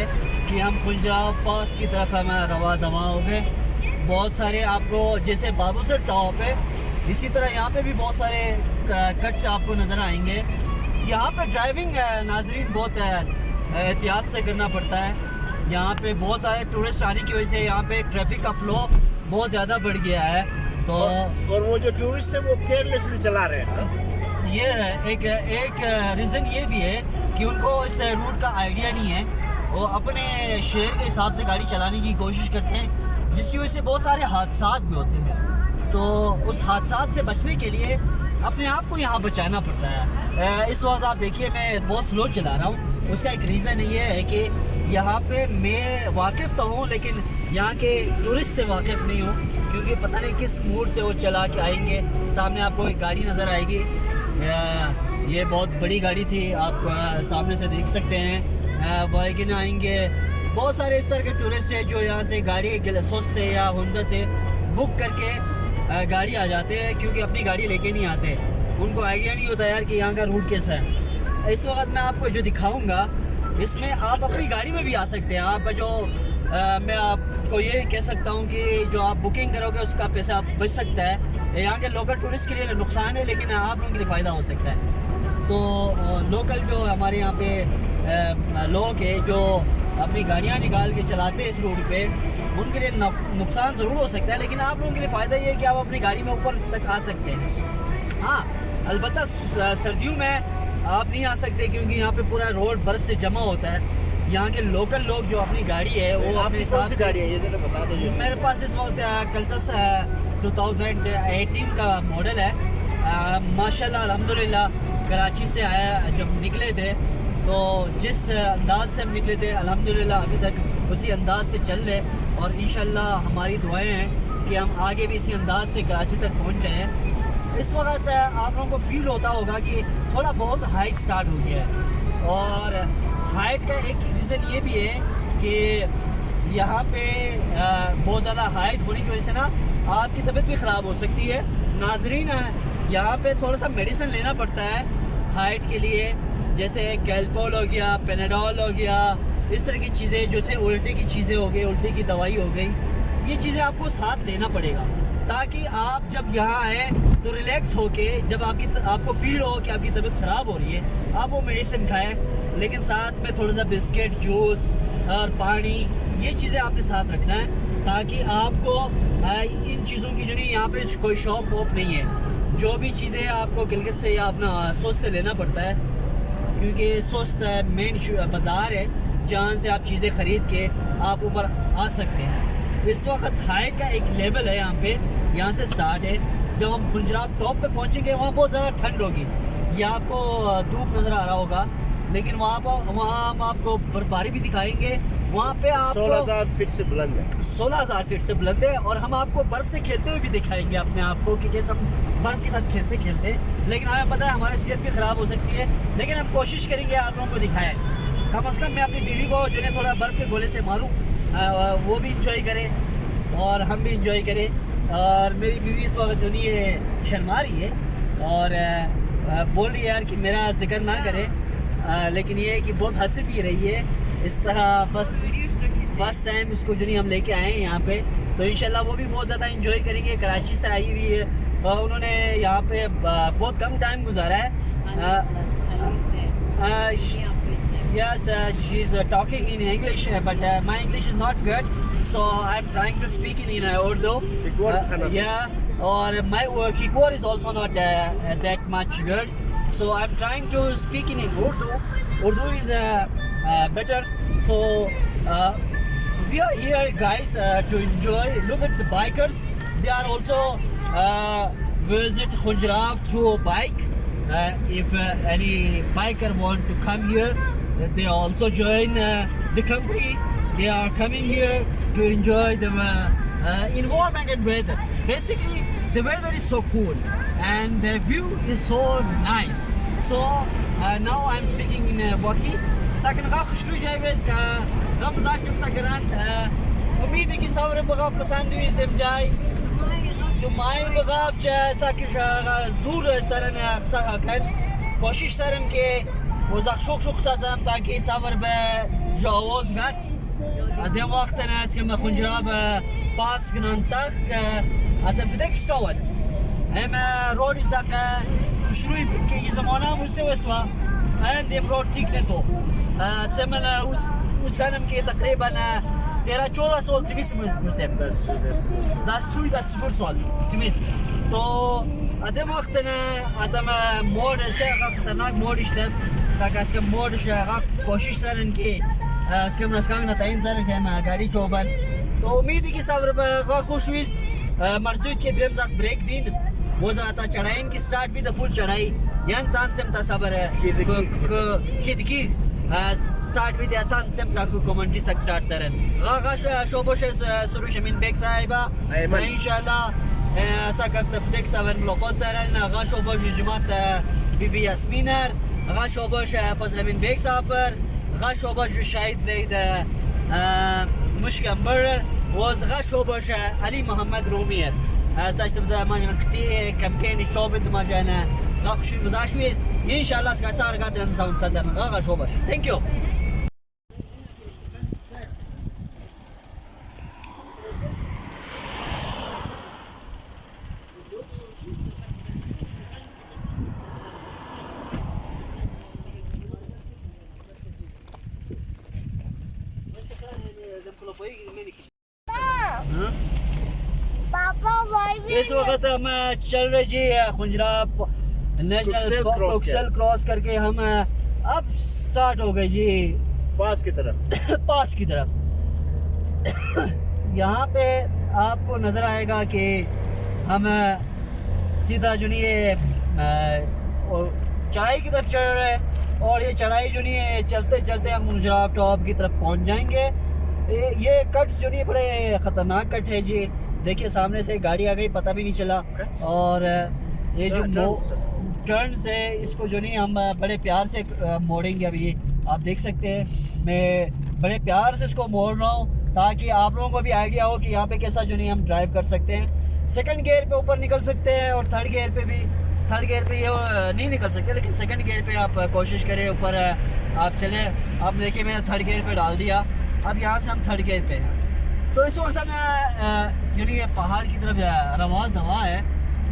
कि हम खुंजराव पास की तरफ हम रवा दवा हो गए। बहुत सारे आपको जैसे बाबूसर टॉप है, इसी तरह यहाँ पे भी बहुत सारे कट आपको नज़र आएंगे। यहाँ पे ड्राइविंग नाजरीन बहुत एहतियात से करना पड़ता है। यहाँ पे बहुत सारे टूरिस्ट आने की वजह से यहाँ पे ट्रैफिक का फ्लो बहुत ज़्यादा बढ़ गया है। तो और वो जो टूरिस्ट है वो केयरलेसली चला रहे हैं। ये एक रीज़न ये भी है कि उनको इस रूट का आइडिया नहीं है। वो अपने शहर के हिसाब से गाड़ी चलाने की कोशिश करते हैं, जिसकी वजह से बहुत सारे हादसात भी होते हैं। तो उस हादसात से बचने के लिए अपने आप को यहाँ बचाना पड़ता है। इस वक्त आप देखिए मैं बहुत स्लो चला रहा हूँ। उसका एक रीज़न ये है कि यहाँ पे मैं वाकिफ़ तो हूँ, लेकिन यहाँ के टूरिस्ट से वाकिफ़ नहीं हूँ, क्योंकि पता नहीं किस मूड से वो चला के आएंगे। सामने आपको एक गाड़ी नज़र आएगी, ये बहुत बड़ी गाड़ी थी, आप सामने से देख सकते हैं। वैगन आएंगे, बहुत सारे इस तरह के टूरिस्ट हैं जो यहाँ से गाड़ी सोस्ट से या हुंजा से बुक करके गाड़ी आ जाते हैं, क्योंकि अपनी गाड़ी लेके नहीं आते। उनको आइडिया नहीं होता यार कि यहाँ का रूट कैसा है। इस वक्त मैं आपको जो दिखाऊंगा इसमें आप अपनी गाड़ी में भी आ सकते हैं। आप जो मैं आपको ये कह सकता हूँ कि जो आप बुकिंग करोगे उसका पैसा बच सकता है। यहाँ के लोकल टूरिस्ट के लिए नुकसान है, लेकिन आप लोगों के लिए फ़ायदा हो सकता है। तो लोकल जो हमारे यहाँ पे लोग हैं जो अपनी गाड़ियाँ निकाल के चलाते हैं इस रोड पे, उनके लिए नुकसान ज़रूर हो सकता है, लेकिन आप लोगों के लिए फ़ायदा ये है कि आप अपनी गाड़ी में ऊपर तक आ सकते हैं। हाँ, अलबत्ता सर्दियों में आप नहीं आ सकते, क्योंकि यहाँ पे पूरा रोड बर्फ़ से जमा होता है। यहाँ के लोकल लोग जो अपनी गाड़ी है वो अपने साथ गाड़ी है, ये जरा बता दो। मेरे पास इस वक्त कल्टस 2018 का मॉडल है। माशाल्लाह अल्हम्दुलिल्लाह कराची से आया, जब निकले थे तो जिस अंदाज से हम निकले थे अल्हम्दुलिल्लाह अभी तक उसी अंदाज से चल रहे, और इंशाल्लाह हमारी दुआएं हैं कि हम आगे भी इसी अंदाज से कराची तक पहुँच जाएँ। इस वक्त आप लोगों को फील होता होगा कि थोड़ा बहुत हाइट स्टार्ट हो गया है, और हाइट का एक रीज़न ये भी है कि यहाँ पे बहुत ज़्यादा हाइट होने की वजह से ना आपकी तबीयत भी ख़राब हो सकती है। नाजरीन यहाँ पे थोड़ा सा मेडिसिन लेना पड़ता है हाइट के लिए, जैसे कैल्पोल हो गया, पेनाडोल हो गया, इस तरह की चीज़ें, जैसे उल्टे की चीज़ें हो गई, उल्टे की दवाई हो गई, ये चीज़ें आपको साथ लेना पड़ेगा, ताकि आप जब यहाँ आए तो रिलैक्स होके, जब आपको फील हो कि आपकी तबीयत ख़राब हो रही है, आप वो मेडिसिन खाएं, लेकिन साथ में थोड़ा सा बिस्किट, जूस और पानी ये चीज़ें आपने साथ रखना है ताकि आपको इन चीज़ों की जो नहीं यहाँ पे कोई शॉप वॉप नहीं है। जो भी चीज़ें आपको गिलगित से या अपना सोस्ट से लेना पड़ता है, क्योंकि सोस्ट मेन बाज़ार है जहाँ से आप चीज़ें ख़रीद के आप ऊपर आ सकते हैं। इस वक्त हाइट का एक लेवल है यहाँ से स्टार्ट है। जब हम खुंजराब टॉप पे पहुँचेंगे वहाँ बहुत ज़्यादा ठंड होगी, ये आपको धूप नज़र आ रहा होगा, लेकिन वहाँ हम आपको बर्फबारी भी दिखाएंगे। वहाँ पे आप 16,000 फीट से बुलंद है, 16,000 फीट से बुलंद है, और हम आपको बर्फ़ से खेलते हुए भी दिखाएंगे अपने आप को कि कैसे हम बर्फ़ के साथ खेलते हैं। लेकिन हमें पता है हमारी सेहत भी ख़राब हो सकती है, लेकिन हम कोशिश करेंगे आप लोगों को दिखाएं। कम अज़ कम मैं अपनी बीवी को जो है थोड़ा बर्फ़ के गोले से मारूँ, वो भी इंजॉय करे और हम भी इंजॉय करें। और मेरी बीवी इस वक्त जो नहीं है शर्मा रही है और बोल रही है यार कि मेरा जिक्र ना करे, लेकिन ये है कि बहुत हंस भी रही है। इस तरह फर्स्ट टाइम इसको जो नहीं हम लेके आए हैं यहाँ पे, तो इंशाल्लाह वो भी बहुत ज़्यादा इंजॉय करेंगे। कराची से आई हुई है और उन्होंने यहाँ पे बहुत कम टाइम गुजारा है। Yes, she's talking in English, but my English is not good, so I'm trying to speak in Urdu. Yeah, or my keyboard is also not that much good, so I'm trying to speak in Urdu. Urdu is better. So we are here, guys, to enjoy. Look at the bikers. They are also visit Khunjerab through a bike. If any biker want to come here, they also join the company. They are coming here to enjoy the environment and weather. Basically, the weather is so cool and the view is so nice. So now I'm speaking in Wakhi. ساكن غا خشلو جايبز غا مزاشتم ساكنان اميدي كي صور بغا بساندويز دم جاي جمعي بغا ساكن زور سرن ساكن کوشش سرم که وزاق شوق سازم تاکي صور بجاوز غات ادم وقت ناس كما خنجراب باس كنانتاك اتفدك صور اما رود زاق خشلو يبكي زمانا مستوى and they brought ticket to تمنا उस कानम के तकरीबन 13-14 साल तिमिस मुस्लिम 10 साल तिमिस तो अदम वक्तنا अदम mode से खतरनाक mode इस्तेम साकास के mode से कोशिश सरन के इसके मनस्कांग नताइन सरन के मैं गाड़ी चौबन तो उम्मीद है कि सबर का खुशविस मस्जिद के ड्रीम तक ब्रेक दिन वो ज़्यादा चढ़ाई की स्टार्ट भी द फुल चढ़ाई यान चांद से मतासबर है खिदकी स्टार्ट भी आसान से मताकू कमेंट्री सक स्टार्ट सरन गागा शोबोश सुरुश अमीन बेग साहिबा इंशाल्लाह ऐसा कब तफदीक सवर मुलाकात सरन गागा शोबोश जमात बीबी यास्मीन गागा शोबोश फजल अमीन बेग साहब गागा शोबोश शाहिद लेद मुश्क अम्बर गागा शोबोश अली मोहम्मद रूमी ساش تبدا ما نكتي كامبين شوبت ما جانا غاش مزاشويس ان شاء الله سكاسار قادر نسوي تزر غا شوبش ثانك يو इस वक्त हम चल रहे जी खुंजराब नेशनल कोक्सल क्रॉस करके हम अब स्टार्ट हो गए जी पास की तरफ यहाँ पे आपको नज़र आएगा कि हम सीधा जो नहीं है चढ़ाई की तरफ चढ़ रहे हैं और ये चढ़ाई जो नहीं है चलते चलते हम खुंजराब टॉप की तरफ पहुँच जाएंगे। ये कट्स जो नहीं बड़े ख़तरनाक कट है जी। देखिए सामने से गाड़ी आ गई पता भी नहीं चला और ये जो टर्न से इसको जो नहीं हम बड़े प्यार से मोड़ेंगे। अभी आप देख सकते हैं मैं बड़े प्यार से इसको मोड़ रहा हूँ ताकि आप लोगों को भी आइडिया हो कि यहाँ पे कैसा जो नहीं हम ड्राइव कर सकते हैं। सेकंड गियर पे ऊपर निकल सकते हैं और थर्ड गियर पे ये नहीं निकल सकते, लेकिन सेकंड गियर पे आप कोशिश करें ऊपर आप चलें। आप देखिए मैंने थर्ड गियर पे डाल दिया, अब यहाँ से हम थर्ड गियर पे हैं। तो इस वक्त हमें यानी पहाड़ की तरफ रवाज दवा है,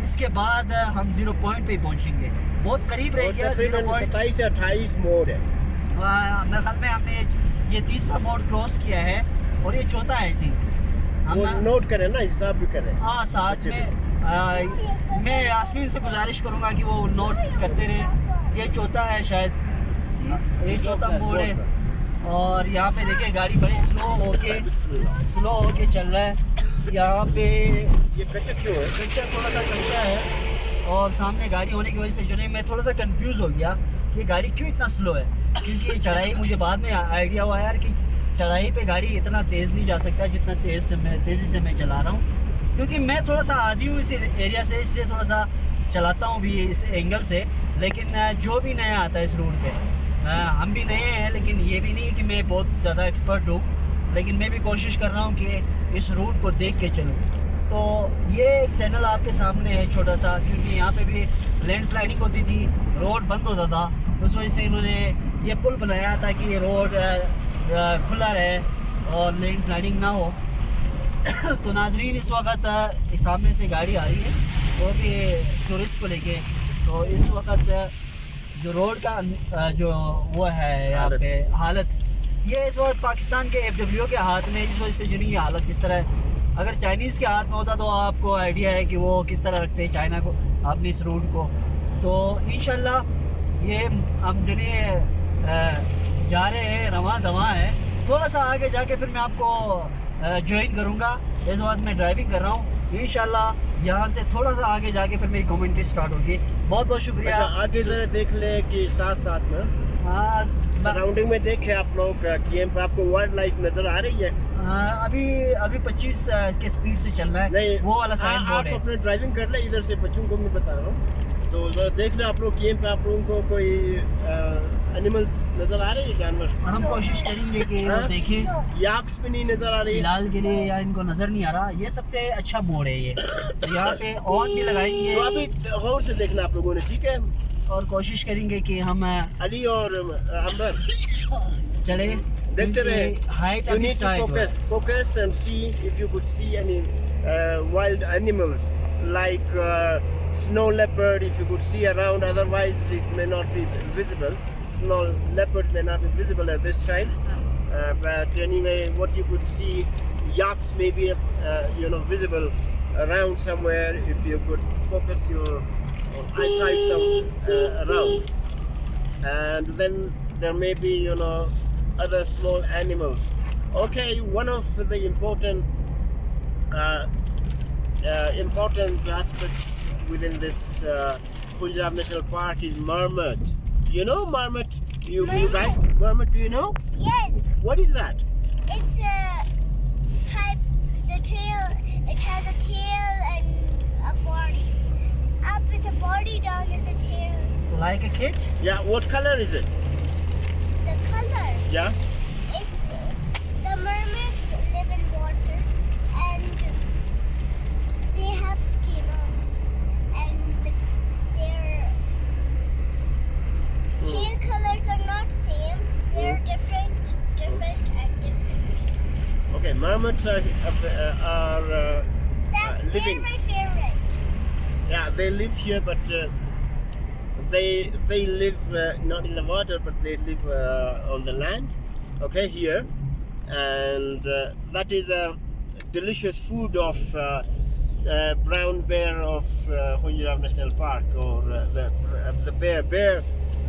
इसके बाद हम जीरो पॉइंट पे पहुंचेंगे। बहुत करीब रह गया जीरो पॉइंट, 27 से 28 मोड है। मेरे ख्याल में हमने ये तीसरा मोड क्रॉस किया है और ये चौथा है आई थिंक। वो नोट करें ना, हिसाब भी करें। हाँ साथ में मैं यास्मीन से गुजारिश करूँगा कि वो नोट करते रहे। ये चौथा है शायद, ये चौथा मोड़ है। और यहाँ पे देखिए गाड़ी बड़ी स्लो होके चल रहा है। यहाँ पे ये कच्चा क्यों है? कच्चा, थोड़ा सा कच्चा है। और सामने गाड़ी होने की वजह से जो है मैं थोड़ा सा कंफ्यूज हो गया कि ये गाड़ी क्यों इतना स्लो है, क्योंकि ये चढ़ाई मुझे बाद में आइडिया हुआ यार कि चढ़ाई पे गाड़ी इतना तेज़ नहीं जा सकता जितना तेज़ी से मैं चला रहा हूँ, क्योंकि मैं थोड़ा सा आदी हूँ इस एरिया से, इसलिए थोड़ा सा चलाता हूँ भी इस एंगल से। लेकिन जो भी नया आता है इस रोड पे, हम भी नए हैं, लेकिन ये भी नहीं कि मैं बहुत ज़्यादा एक्सपर्ट हूँ, लेकिन मैं भी कोशिश कर रहा हूँ कि इस रूट को देख के चलूँ। तो ये एक टनल आपके सामने है छोटा सा, क्योंकि यहाँ पे भी लैंडस्लाइडिंग होती थी, रोड बंद होता था, उस वजह से इन्होंने ये पुल बनाया ताकि ये रोड खुला रहे और लैंडस्लाइडिंग ना हो। तो नाजरीन इस वक्त सामने से गाड़ी आ रही है, वो भी टूरिस्ट को लेके। तो इस वक्त जो रोड का जो वो है यहाँ पे हालत, ये इस वक्त पाकिस्तान के FWO के हाथ में, इस वजह से जो नहीं हालत किस तरह है। अगर चाइनीज़ के हाथ में होता तो आपको आइडिया है कि वो किस तरह रखते हैं चाइना को अपने इस रूट को। तो इंशाल्लाह ये हम जो जा रहे हैं, रवां दवा है। थोड़ा सा आगे जाके फिर मैं आपको ज्वाइन करूँगा। इस वक्त मैं ड्राइविंग कर रहा हूँ, इंशाल्लाह यहाँ से थोड़ा सा आगे जाके फिर मेरी कमेंट्री स्टार्ट होगी। बहुत बहुत शुक्रिया। अच्छा, आगे जरा देख ले कि साथ में हाँ सराउंडिंग में देखे आप लोग कि यहाँ पे आपको वाइल्ड लाइफ नजर आ रही है? अभी 25 के स्पीड से चल रहा है। नहीं, वो वाला साइन बोर्ड है। आप अपने ड्राइविंग कर ले, इधर से बच्चों को मैं बता रहा हूँ। तो जरा देख ले आप लोग कि यहाँ पे आप लोगों को कोई एनिमल्स नजर आ रहे हैं, जानवर? हम कोशिश करेंगे कि वो देखें। याक्स भी नहीं नजर आ रही फिलहाल के लिए या इनको नजर नहीं आ रहा। ये सबसे अच्छा मोड़ है ये, तो यहाँ पे और भी लगाएंगे। तो अभी गौर से देखना आप लोगों ने, ठीक है? और कोशिश करेंगे कि हम अली और अंबर चले, देखते रहे। हाइट You अभी need to start focus and see if you could see any wild animals like snow leopard, if you could see around, otherwise it may not be visible. Snow leopard may not be visible at this time, but anyway what you could see, yaks may be visible around somewhere if you could focus your eyesight some around. And then there may be other small animals. Okay, one of the important aspects within this Khunzhrav National Park is marmot. You know marmot? You guys, marmot, do you know? Yes, What is that? it's a type. The tail. It has a tail and a body. Up is a body, down is a tail. Like a kid. Yeah, what color is it? The color. Yeah. It's the mermaids live in water and they have skin on, and their tail colors are not same. They're different and different. Okay, marmots are They're living. my favorite. Yeah, they live here, but they live not in the water, but they live on the land. Okay, here, and that is a delicious food of brown bear of Khunjerab National Park, or the bear.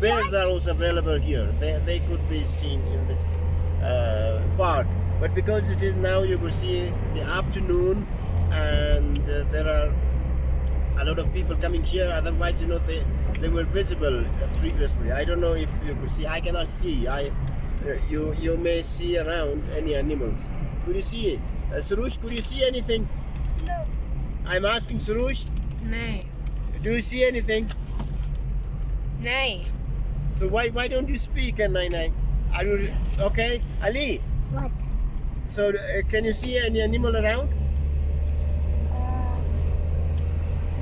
Bears are also available here. They could be seen in this park, but because it is now, you could see the afternoon, and there are a lot of people coming here. Otherwise, they were visible previously. I don't know if you could see. I cannot see. You may see around any animals. Could you see it? Surush, could you see anything? No. I'm asking Surush. Nee. Do you see anything? Nee. So why don't you speak? And are you okay, Ali? What? So can you see any animal around?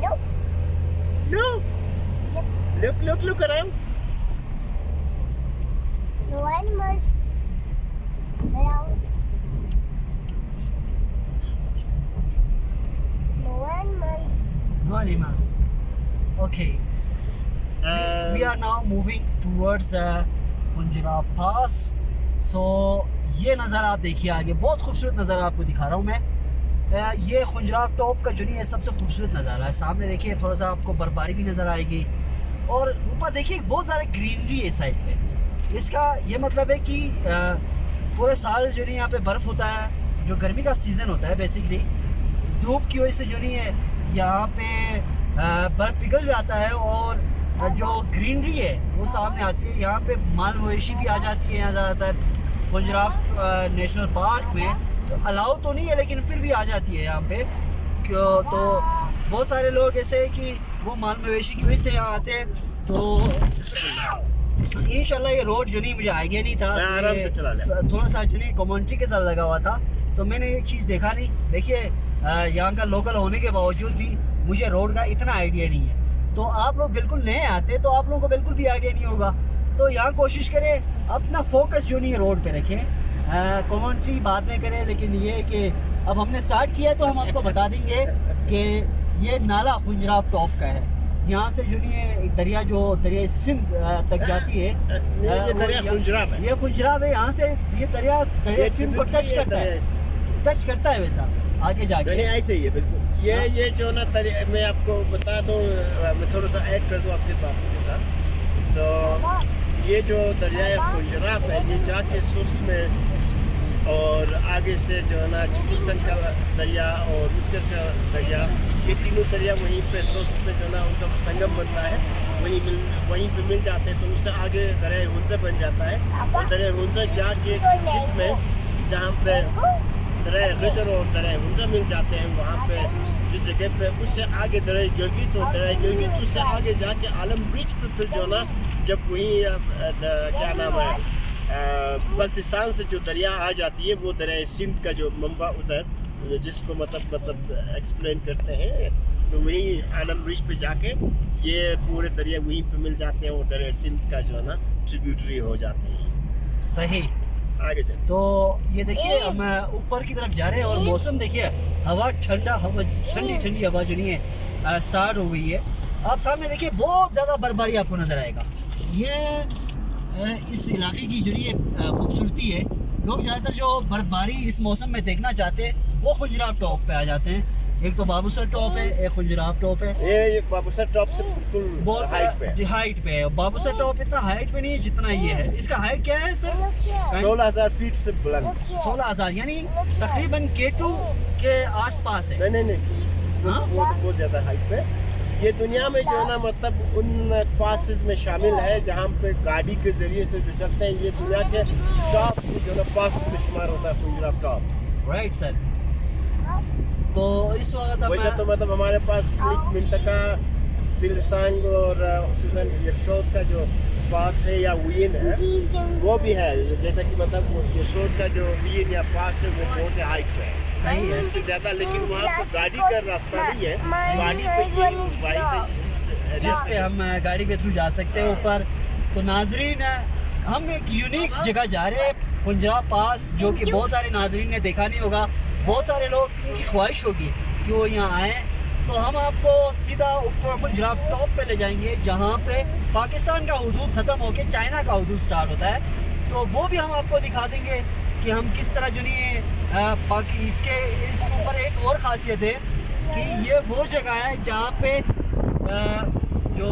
Nope. No. Yep. Look around. No animals around. No animals. No animals. Okay. We are now moving towards Khunzhrav Pass. So ये नज़ारा आप देखिए आगे, बहुत खूबसूरत नज़ारा आपको दिखा रहा हूँ मैं। ये खुंजराब टॉप का जो नहीं है सबसे खूबसूरत नज़ारा है। सामने देखिए थोड़ा सा आपको बर्फबारी भी नज़र आएगी और ऊपर देखिए बहुत ज़्यादा ग्रीनरी है इस साइड पे। इसका ये मतलब है कि पूरे साल जो नहीं यहाँ पे बर्फ़ होता है, जो गर्मी का सीज़न होता है बेसिकली, धूप की वजह से जो नहीं है यहाँ पे बर्फ़ पिघल जाता है और जो ग्रीनरी है वो सामने आती है। यहाँ पे माल मवेशी भी आ जाती है यहाँ ज़्यादातर खुंजराब नेशनल पार्क में, तो अलाउ तो नहीं है लेकिन फिर भी आ जाती है यहाँ पे। क्यों तो बहुत सारे लोग ऐसे हैं कि वो माल मवेशी की वजह से यहाँ आते हैं। तो इंशाल्लाह ये रोड जो नहीं मुझे आइडिया नहीं था, आराम से चला ले। थोड़ा सा जो नहीं कमेंट्री के साथ लगा हुआ था तो मैंने ये चीज़ देखा नहीं। देखिए यहाँ का लोकल होने के बावजूद भी मुझे रोड का इतना आइडिया नहीं है। तो आप लोग बिल्कुल नए आते तो आप लोगों को बिल्कुल भी आइडिया नहीं होगा। तो यहाँ कोशिश करें अपना फोकस जो नहीं है रोड पे रखें, कमेंट्री बाद में करें। लेकिन ये कि अब हमने स्टार्ट किया है तो हम आपको बता देंगे कि ये नाला खुंजराब टॉप का है। यहाँ से जो नहीं है दरिया जो दरिया सिंध तक जाती है, ये दरिया खुंजराब है। ये खुंजराब है। यहाँ से ये दरिया सिंध को टच करता है वैसा आगे जाके। ऐसे ही है बिल्कुल। ये जो ना मैं आपको बता दूँ, मैं थोड़ा सा ऐड कर दूँ आपके बातों के साथ। तो ये जो दरिया खुंजराब है ये जाके सोस्ट में और आगे से जो है ना चिकित्सन का दरिया और मुश्क का दरिया, ये तीनों दरिया वहीं पे सोस्ट में जो ना उनका संगम बनता है, वहीं पे मिल जाते हैं। तो उससे आगे दरिया हुंजा बन जाता है और दरिया हुंजा जाके बीच में जहाँ पे दरिया गजर और दरिया हुंजा मिल जाते हैं, वहाँ पे जिस जगह पे उससे आगे दरिया गिलगित और दरिया गिलगित उससे आगे जाके आलम ब्रिज पे फिर जो ना जब वहीं क्या नाम है बल्तिस्तान से जो दरिया आ जाती है वो दरिया सिंध का जो मंबा उधर जिसको मतलब एक्सप्लेन करते हैं, तो वहीं आलम ब्रिज पे जाके ये पूरे दरिया वहीं पे मिल जाते हैं और दरिया सिंध का जो है ना ट्रिब्यूटरी हो जाते हैं। सही आगे चल। तो ये देखिए हम ऊपर की तरफ जा रहे हैं और मौसम देखिए, हवा ठंडी हवा जो नहीं है स्टार्ट हो गई है। आप सामने देखिए बहुत ज़्यादा बर्फबारी आपको नज़र आएगा। ये इस इलाके की जो ये खूबसूरती है, लोग ज़्यादातर जो बर्फबारी इस मौसम में देखना चाहते हैं वो खुंजराब टॉप पे आ जाते हैं। एक तो बाबूसर टॉप है, एक खुंजराब टॉप है। ये बाबूसर टॉप से बहुत हाइट पे है। बाबूसर टॉप इतना हाइट पे नहीं है जितना ये है। इसका हाइट क्या है सर? 16,000 फीट से बुलंद। 16,000 यानी तकरीबन K2 के आसपास है। नहीं हाँ? बहुत ज़्यादा हाइट पे। ये दुनिया में जो है ना मतलब उन पासेस में शामिल है जहाँ पे गाड़ी के जरिए से जो चलते हैं, ये दुनिया के टॉप जो ना पास में शुमार होता है खुंजराब टॉप। Right sir. तो इस वक्त वैसे तो मतलब हमारे पास क्लिक मिंटका दिलसंग और खुसूसन यशोद का जो पास है या वीन है वो भी है, जैसा कि मतलब यशोद का जो वीन या पास है वो बहुत हाइट पे है। सही है इससे ज़्यादा, लेकिन वहाँ पे गाड़ी का रास्ता नहीं है, गाड़ी पे जिस पे हम गाड़ी के थ्रू जा सकते हैं ऊपर। तो नाजरीन हम एक यूनिक जगह जा रहे हैं खुंजराव पास, जो कि बहुत सारे नाजरीन ने देखा नहीं होगा। बहुत सारे लोग की ख्वाहिश होगी कि वो यहाँ आए। तो हम आपको सीधा ऊपर खुंजराव टॉप पे ले जाएंगे जहाँ पे पाकिस्तान का हदूद ख़त्म होकर चाइना का हदूद स्टार्ट होता है। तो वो भी हम आपको दिखा देंगे कि हम किस तरह जो नहीं है इसके ऊपर एक और ख़ासियत है कि ये वो जगह है जहाँ पे जो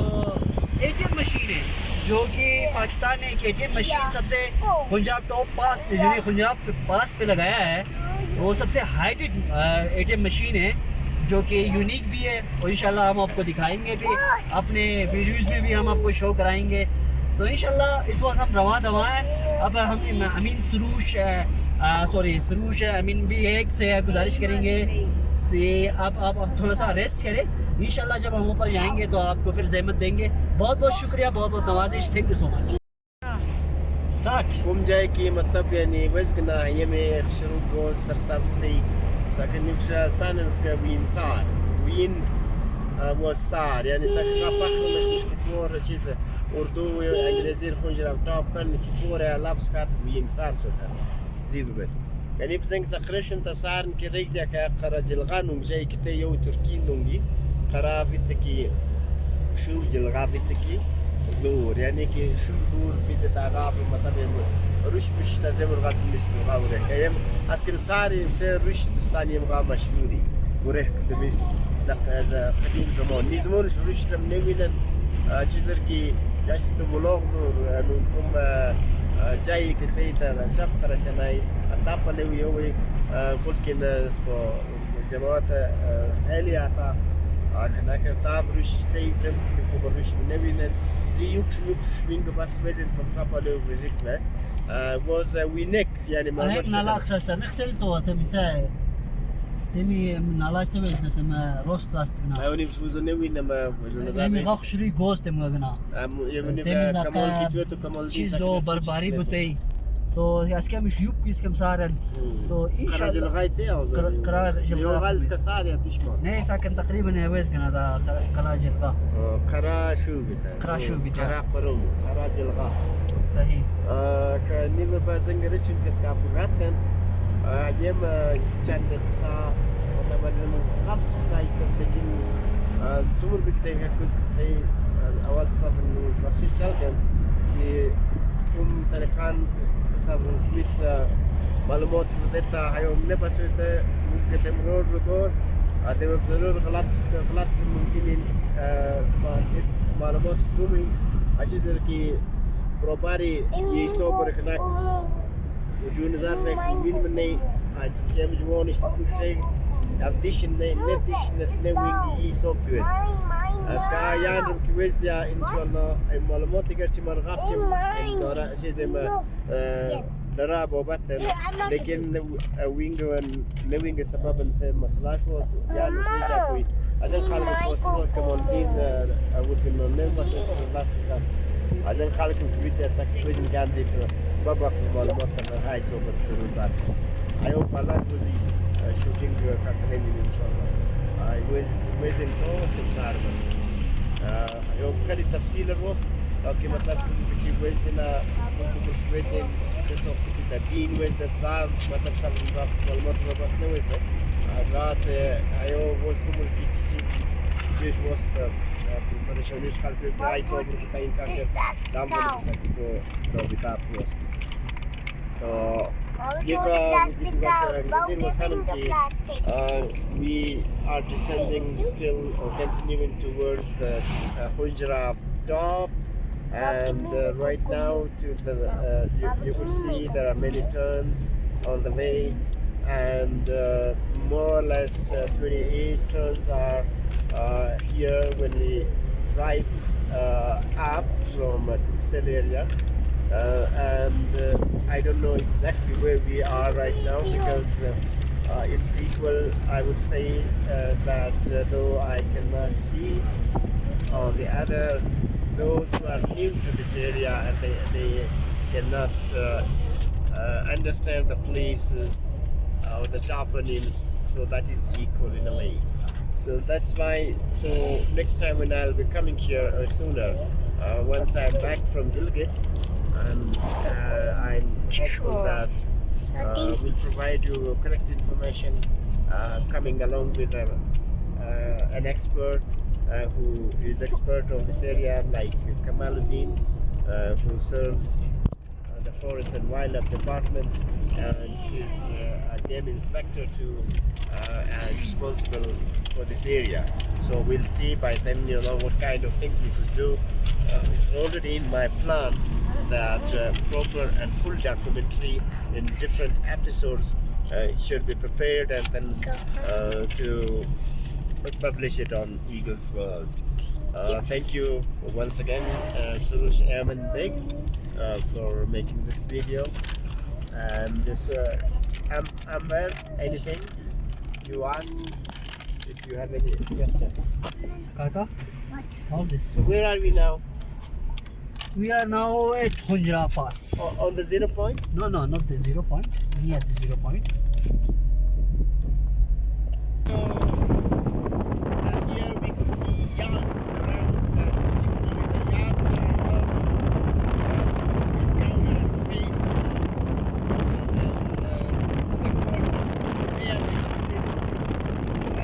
ATM मशीन है, जो कि पाकिस्तान ने एक ATM मशीन सबसे खुंजराब टॉप पास खुंजराब पास पे लगाया है, वो सबसे हाइटेड ATM मशीन है जो कि यूनिक भी है। और इंशाल्लाह हम आपको दिखाएंगे भी, अपने वीडियोज़ में भी हम आपको शो कराएंगे। तो इंशाल्लाह इस वक्त हम रवा दवा है। अब हम अमीन सुरूश अमीन भी एक से गुजारिश करेंगे कि आप थोड़ा सा रेस्ट करें। इंशाल्लाह जब हम ऊपर जाएंगे तो आपको फिर ज़हमत देंगे। बहुत बहुत शुक्रिया, बहुत बहुत नवाजिश। Thank you so much. Start घूम जाए कि मतलब यानी वज़गना ये में शुरू को सरसब्ज़ी सके निफ्शा सानस का वीन सार वीन वो सार यानी सके फ़ख्र में इसकी पूरा चीज़ उर्दू अंग्रेज़ी खुंजराब टॉप करने की पूरा लफ्ज़ का वीन सार सोता जी बे यानी बज़ंग सखरेशन तसार के रेख दिया क्या खरा जलगानू मुझे कितने यो तुर्की लूँगी खरा वित्तकी शू जलगा वित्तकी दूर यानी कि शू दूर भी तागा मतलब rush مش تدمر غاد مش غاورة كيم أسكن صاري سير rush بستاني مغا مشهوري وريح كدميس دق هذا قديم زمان نيزمون rush تم نوينا چیزر کی جاست بلوغ زور نوم جاي كتيتا شاب كراشناي أتابع لو يوي ممكن سبو جماعة أهلي أتا كنا كتاب rush تيجرم كوبر rush نوينا يوكش مين بس فيزن from Trapalo visit was we neck يعني ما هيك نلاقي سر نخسر تو تمسا تمي نلاقي سويس تم روست لاستنا أيوني بسوزو نوي نما تمي غاق شري غوست تم غنا يمني كمال كتوه تو كمال دي چیز دو برباری بتاعي تو اسكا مش يوب كيس كم سارن تو ان شاء الله كراج الغاية كراج يوغالز كسار يا دشمن نه ساكن تقريبا هويس كنا دا كراج الغا كراشو بتا كراشو بتا كرا قروم كراج الغاية صحيح كنيم بازنج ريتشن كسكاب غاتن يم چند قصا وتبدل قفت قصا يستخدم استمر بكتير كنت كتير اول صار انه بخشيش شالكن في طريقان صار بس معلومات ودتا هيوم نبس ودتا ممكن تمرور ركور هذا بزرور غلط ممكن معلومات ستومي عشان زي بروباري يصور هناك وجون زارك مين مني عشان مجموعة نشتغل شيء أبديش نديش نوين يصور توه أسكا يان كويس ديا إن شاء الله المعلومات تقدر تمر غافتم دارا شيء زي ما دراب وبتر لكن وينج سبب إن مسلاش وست يان كوي عشان خالد البوستر كمان دين أود إنه نلبس اللاس عشان خالد الكويت سكويت مكان دي بابا في المعلومات تبع هاي صوب التروبات أيوة بالله بوزي shooting كاترين إن شاء الله وزن توس الصارمة يوم كان تفصيل الوسط لكن مثلا كل وزننا كل وزن تسوق كده دين وزن ترام مثلا سبب معلومات بس نوزن رات أيوة وزن كل كيس جيش وسط برشلونيش خالف الجاي صوب كتاين كاتر دام بس أكسبو لو بتاع وسط we are descending still or continuing towards the Khunjerab top, and right now to the you can see there are many turns on the way, and more or less 28 turns are here when we drive up from Kuksel area. And I don't know exactly where we are right now because it's equal. I would say that though I cannot see on the other, those who are new to this area and they cannot understand the places or the toponyms, so that is equal in a way. So that's why. So next time when I'll be coming here or sooner, once I'm back from Gilgit. And I'm hopeful that we'll provide you correct information coming along with an expert who is expert on this area, like Kamaluddin, who serves the Forest and Wildlife Department and is a game inspector too and responsible for this area. So we'll see by then, what kind of things we should do. It's already in my plan that proper and full documentary in different episodes should be prepared and then to publish it on Eagle's World. Thank you once again, Surush Ayman Beg, for making this video. And this Ambar, anything you ask? If you have any question. Kaka, What? all this. So where are we now? We are now at Khunzhrav Pass. On the 0 point? No, not the 0 point. Near the 0 point. So here we could see yachts around. The yachts are encounter and face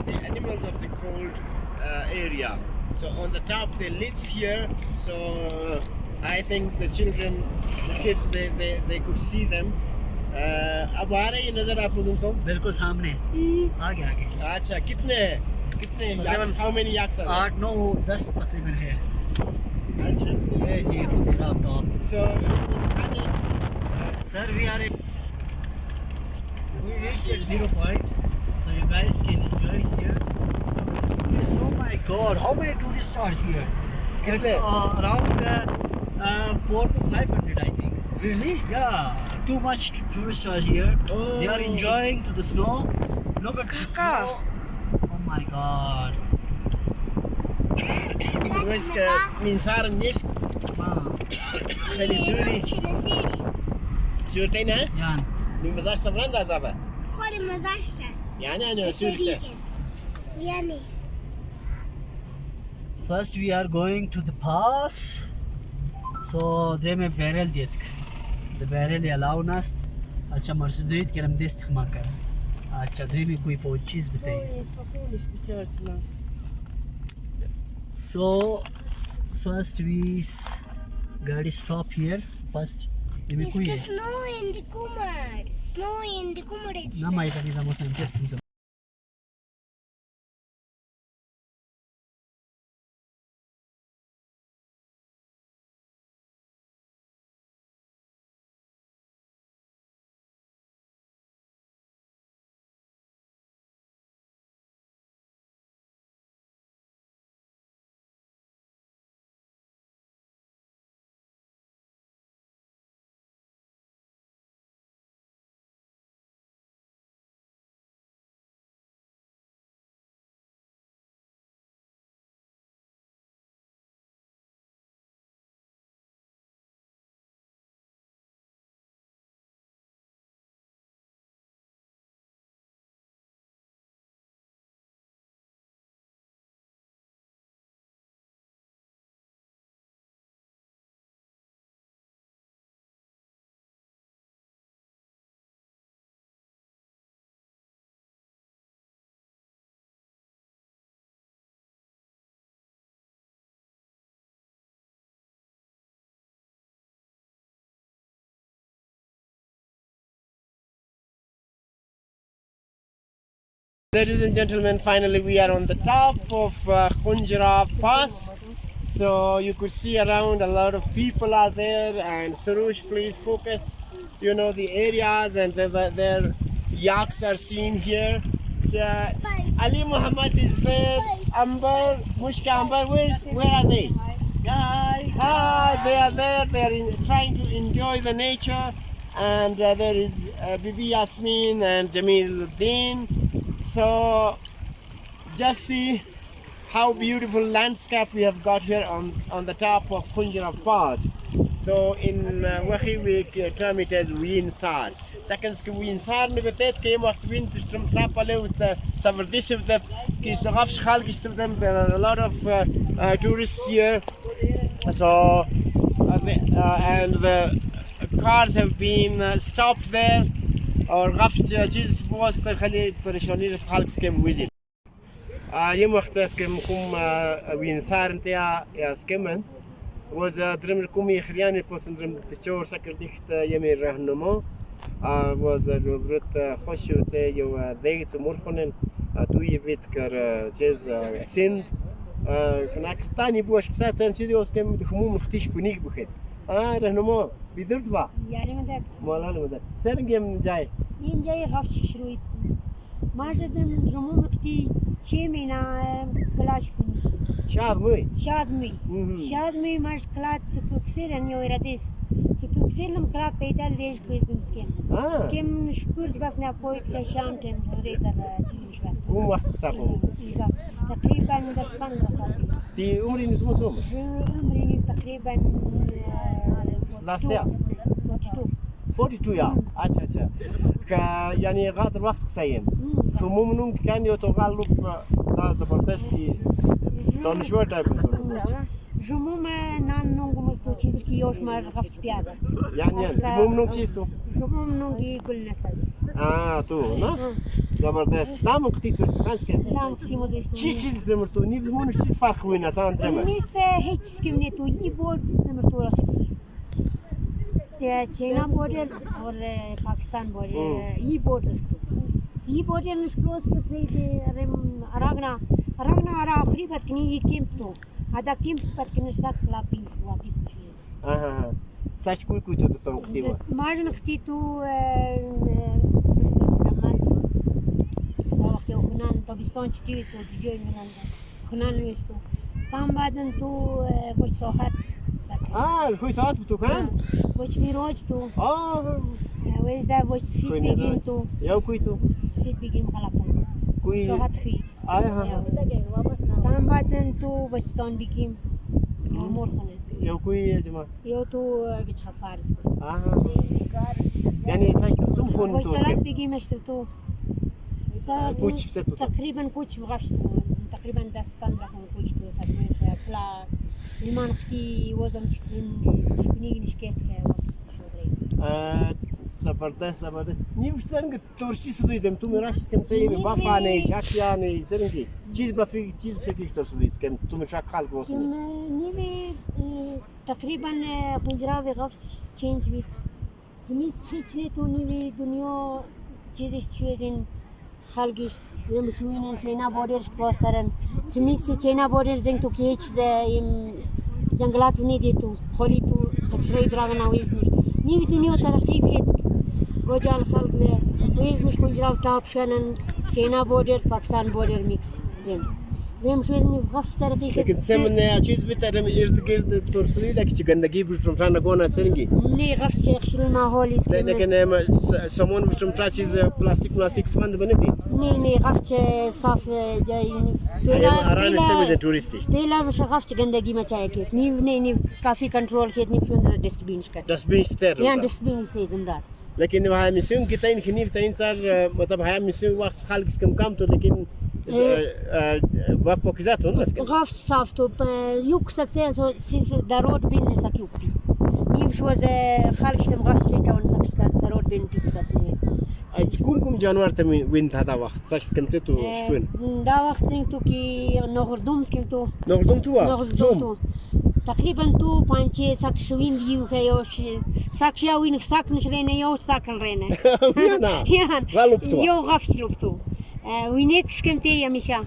the animals of the cold area. So on the top they live here. So I think the children, the kids, they could see them. अब आ रही है नजर आप लोगों को? बिल्कुल सामने आगे आगे अच्छा कितने yaks? How many yaks are there? 8 9 10 तकरीबन है अच्छा ये जी Khunjerab top so sir we reached at Zero Point so you guys can enjoy here. Oh my god, how many tourists are here? It's around 400 to 500 I think. really? Yeah, too much tourists are here. They are enjoying to the snow. Look at the snow. Oh my god. Mushk من صار النشك خلي سوري سورتين ها؟ يعني من مزاج صفران ده زابا خالي مزاشة يعني أنا سوري سه يعني first we are going to the pass. So they may barrel ديتك. The barrel allow us. अच्छा Mercedes के हम दे इस्तेमाल कर. अच्छा द्री में कोई फौज चीज़ बताइए. So first we गाड़ी stop here first. ये कोई है. Snow in the Kumar. Snow in the Kumar. ना माइक नहीं था मुझे interest Ladies and gentlemen, finally we are on the top of Khunzhrav Pass. So you could see around a lot of people are there, and Surush, please focus, you know, the areas, and their yaks are seen here. Ali Muhammad is there, Ambar, Mushk, Ambar, where are they? Hi, they are there, they are trying to enjoy the nature, and there is Bibi Yasmin and Jamiluddin. So just see how beautiful landscape we have got here on the top of Khunzhrav Pass. So in Wakhi we term it as Winsar. Second Winsar negatet came after wind to trapale with the savardis of the Kisrafs. There are a lot of tourists here. So and the cars have been stopped there. और गफ्त चीज़ बहुत खली परेशानी खाल्क scam visit يوم وقت اسكم كم وينصار انت يا سكمن was درم ركومي خرياني بوسن درم تشور سكر ديخت يمي رهنمو was روبرت خوشو تي يو ديت مرخنن توي فيت كر چیز سند كناك تاني بوش كساتن چيزي اسكم دخمو مختيش بنيك بخيت رهنمو بدرت با يعني مدد مولانا مدد سرنجم جاي يم جاي غفش شرويت ما جدن زمون وقتي 6 مهنا كلاش بني شاد مي ماش كلات كوكسير ان يو راديس كوكسير لم كلا بيدال ديش كويس مسكين سكيم شپورز بقنا بويت كشام تم ريدر چيز مش وقت وقت صابو تقريبا بس 15 سنه دي عمري نسمو عمري تقريبا last year 42 يا अच्छा يعني غادر وقت قصيم فممنون كان يتغلب دا زبردستي دانشور تايب جموما نان مستو چیزی که یوش مار غفت پیاده يعني ممنون چیز تو ممنون کی کل نسل تو نه زبردست نام کتی تو خانس که نام کتی مدرسه چی چیز ترمر تو نیو مونش چیز فرق وین اصلا ترمر نیست هیچ سکیم نه تو یه بود نمر تو راستی چینا بورder और Pakistan border ये border इसको ये border ने क्लोज के प्लेस अरे अरागना अरा आखिरी बात नहीं ये कैंप तो आधा कैंप बात करने साथ क्लापिंग वापस किए aha saç kuy tu da son kiti was मार्जन खती तो zaman da وقت خنان تابستان چتی تو دیگه می‌نند خنان نیست سام بعدن تو وش ساعت خوی ساعت تو کن وش میراج تو وش ده وش فیت بگیم تو یا کوی تو فیت بگیم غلطان کوی ساعت فیت سام بعدن تو وشتان بگیم امور خونه یا کوی یا جماعه یا تو بیچ خفار یعنی saç tuttum konu وش to طلعت بگیم اشتر تو کوچ فتو تقريبا كوتش بغفشت تقريبا داس 15 كوتش تو ساكنش بلا المان اختي وزن شبني نشكيت وقت زبردست نیوش زنگ ترشی سودیدم تو میراش کم تیم بافانه یاشیانه زنگی چیز بافی چیز شکلی ترشی سودید کم تو میشک خالق واسه نیمی تقريبا خنجراو غفت چینج بید نیست هیچ نه تو نیمی دنیا چیزش چیزین خالقش نمی‌شوینن چینا بوردرش کلاس کردن تمیسی چینا بوردر زنگ تو که هیچ جنگلات نیدی تو خالی تو سفری دراغ نویز نیست نیوی دنیا ترقی کرد گوجال خلق ویز نیست خنجراو تاپ شدن چینا بوردر پاکستان بوردر میکس زم شوید نیو غفش ترقی کرد لكن تسمى چیز بترم ارد گرد ترسلی لك چی گندگی بشتم ترانه گونا سرنگی نی غفش خشرو ماحولی لكن سامون بشتم ترا چیز پلاستیک سفند بندی نی غفش صاف جای اران استویز توریستیش پیلا وش غفش گندگی مچای کرد نیو کافی کنترل کرد نیو شوندر دستبینش کرد دستبین ستر یان دستبین سیدم دار لكن وها ميسيون كتاين خنيف تاين صار مطب هاي ميسيون وقت خالق كم تو لكن وفوكزاتون بس غفش صاف تو يوك سكتين سو سيف دارود بين سك يوكي نيم شو خالق شتم غفش كون سك دارود بين تي بس نيس كم جانور تمي وين هذا وقت ساش كم تو شكون دا وقت تو كي نغردوم سكم تو نغردوم تو تقريبا تو بانشي ساك شوين ديو كيوش ساك شاوين ساك نشرينا يو ساك نرينا يان غلبتو يو غفش لبتو وينك سكمتي يا مشا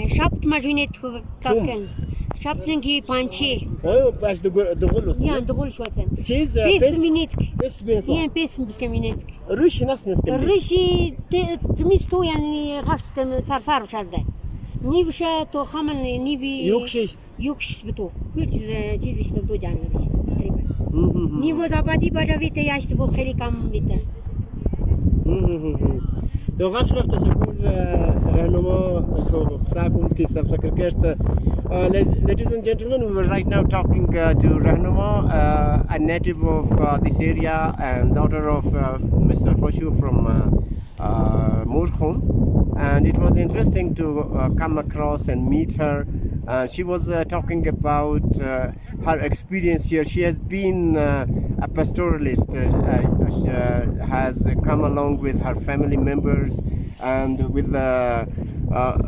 شابت ماجونيت كاكن شابتنكي بانشي باش دغلو يان دغل شوتن تشيز بيس مينيتك بس بينتو يان بيس بسكمينيتك روش ناس كم الرشي تميستو يعني غفت صار شادة نيفشا تو خمن نيفي يوكش بتو كل چیز اشتباه جانورش تقريبا نيفو زبادي بڑا ويته یا اشتباه خیلی کم ويته تو غفش وقت تشکر رهنما کو ساکم کی سب سکرکشت ladies and gentlemen, we were right now talking to Rahnuma, a native of this area and daughter of Mr. Khoshu from Mushk, and it was interesting to come across and meet her. She was talking about her experience here. She has been a pastoralist, has come along with her family members and with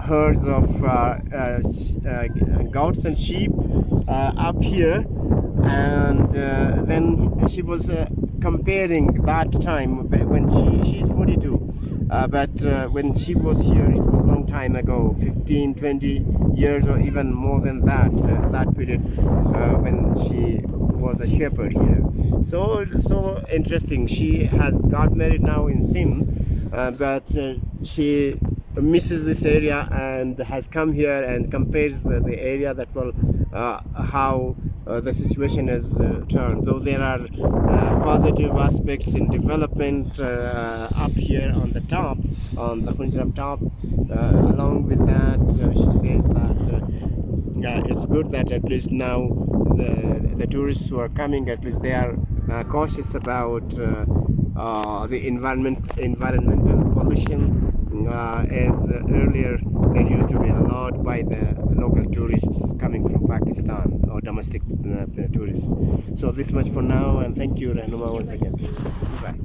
herds of goats and sheep up here, and then she was comparing that time when she's 42, but when she was here it was a long time ago, 15-20 years or even more than that, that period when she was a shepherd here. So interesting. She has got married now in Sim, but she misses this area and has come here and compares the area that will how the situation has turned. Though there are positive aspects in development up here on the top, on the Khunzhrav top, along with that she says that it's good that at least now the tourists who are coming, at least they are cautious about the environmental pollution, as earlier there used to be allowed by the local tourists coming from Pakistan or domestic tourists. So this much for now, and thank you Rahnuma once again. Bye.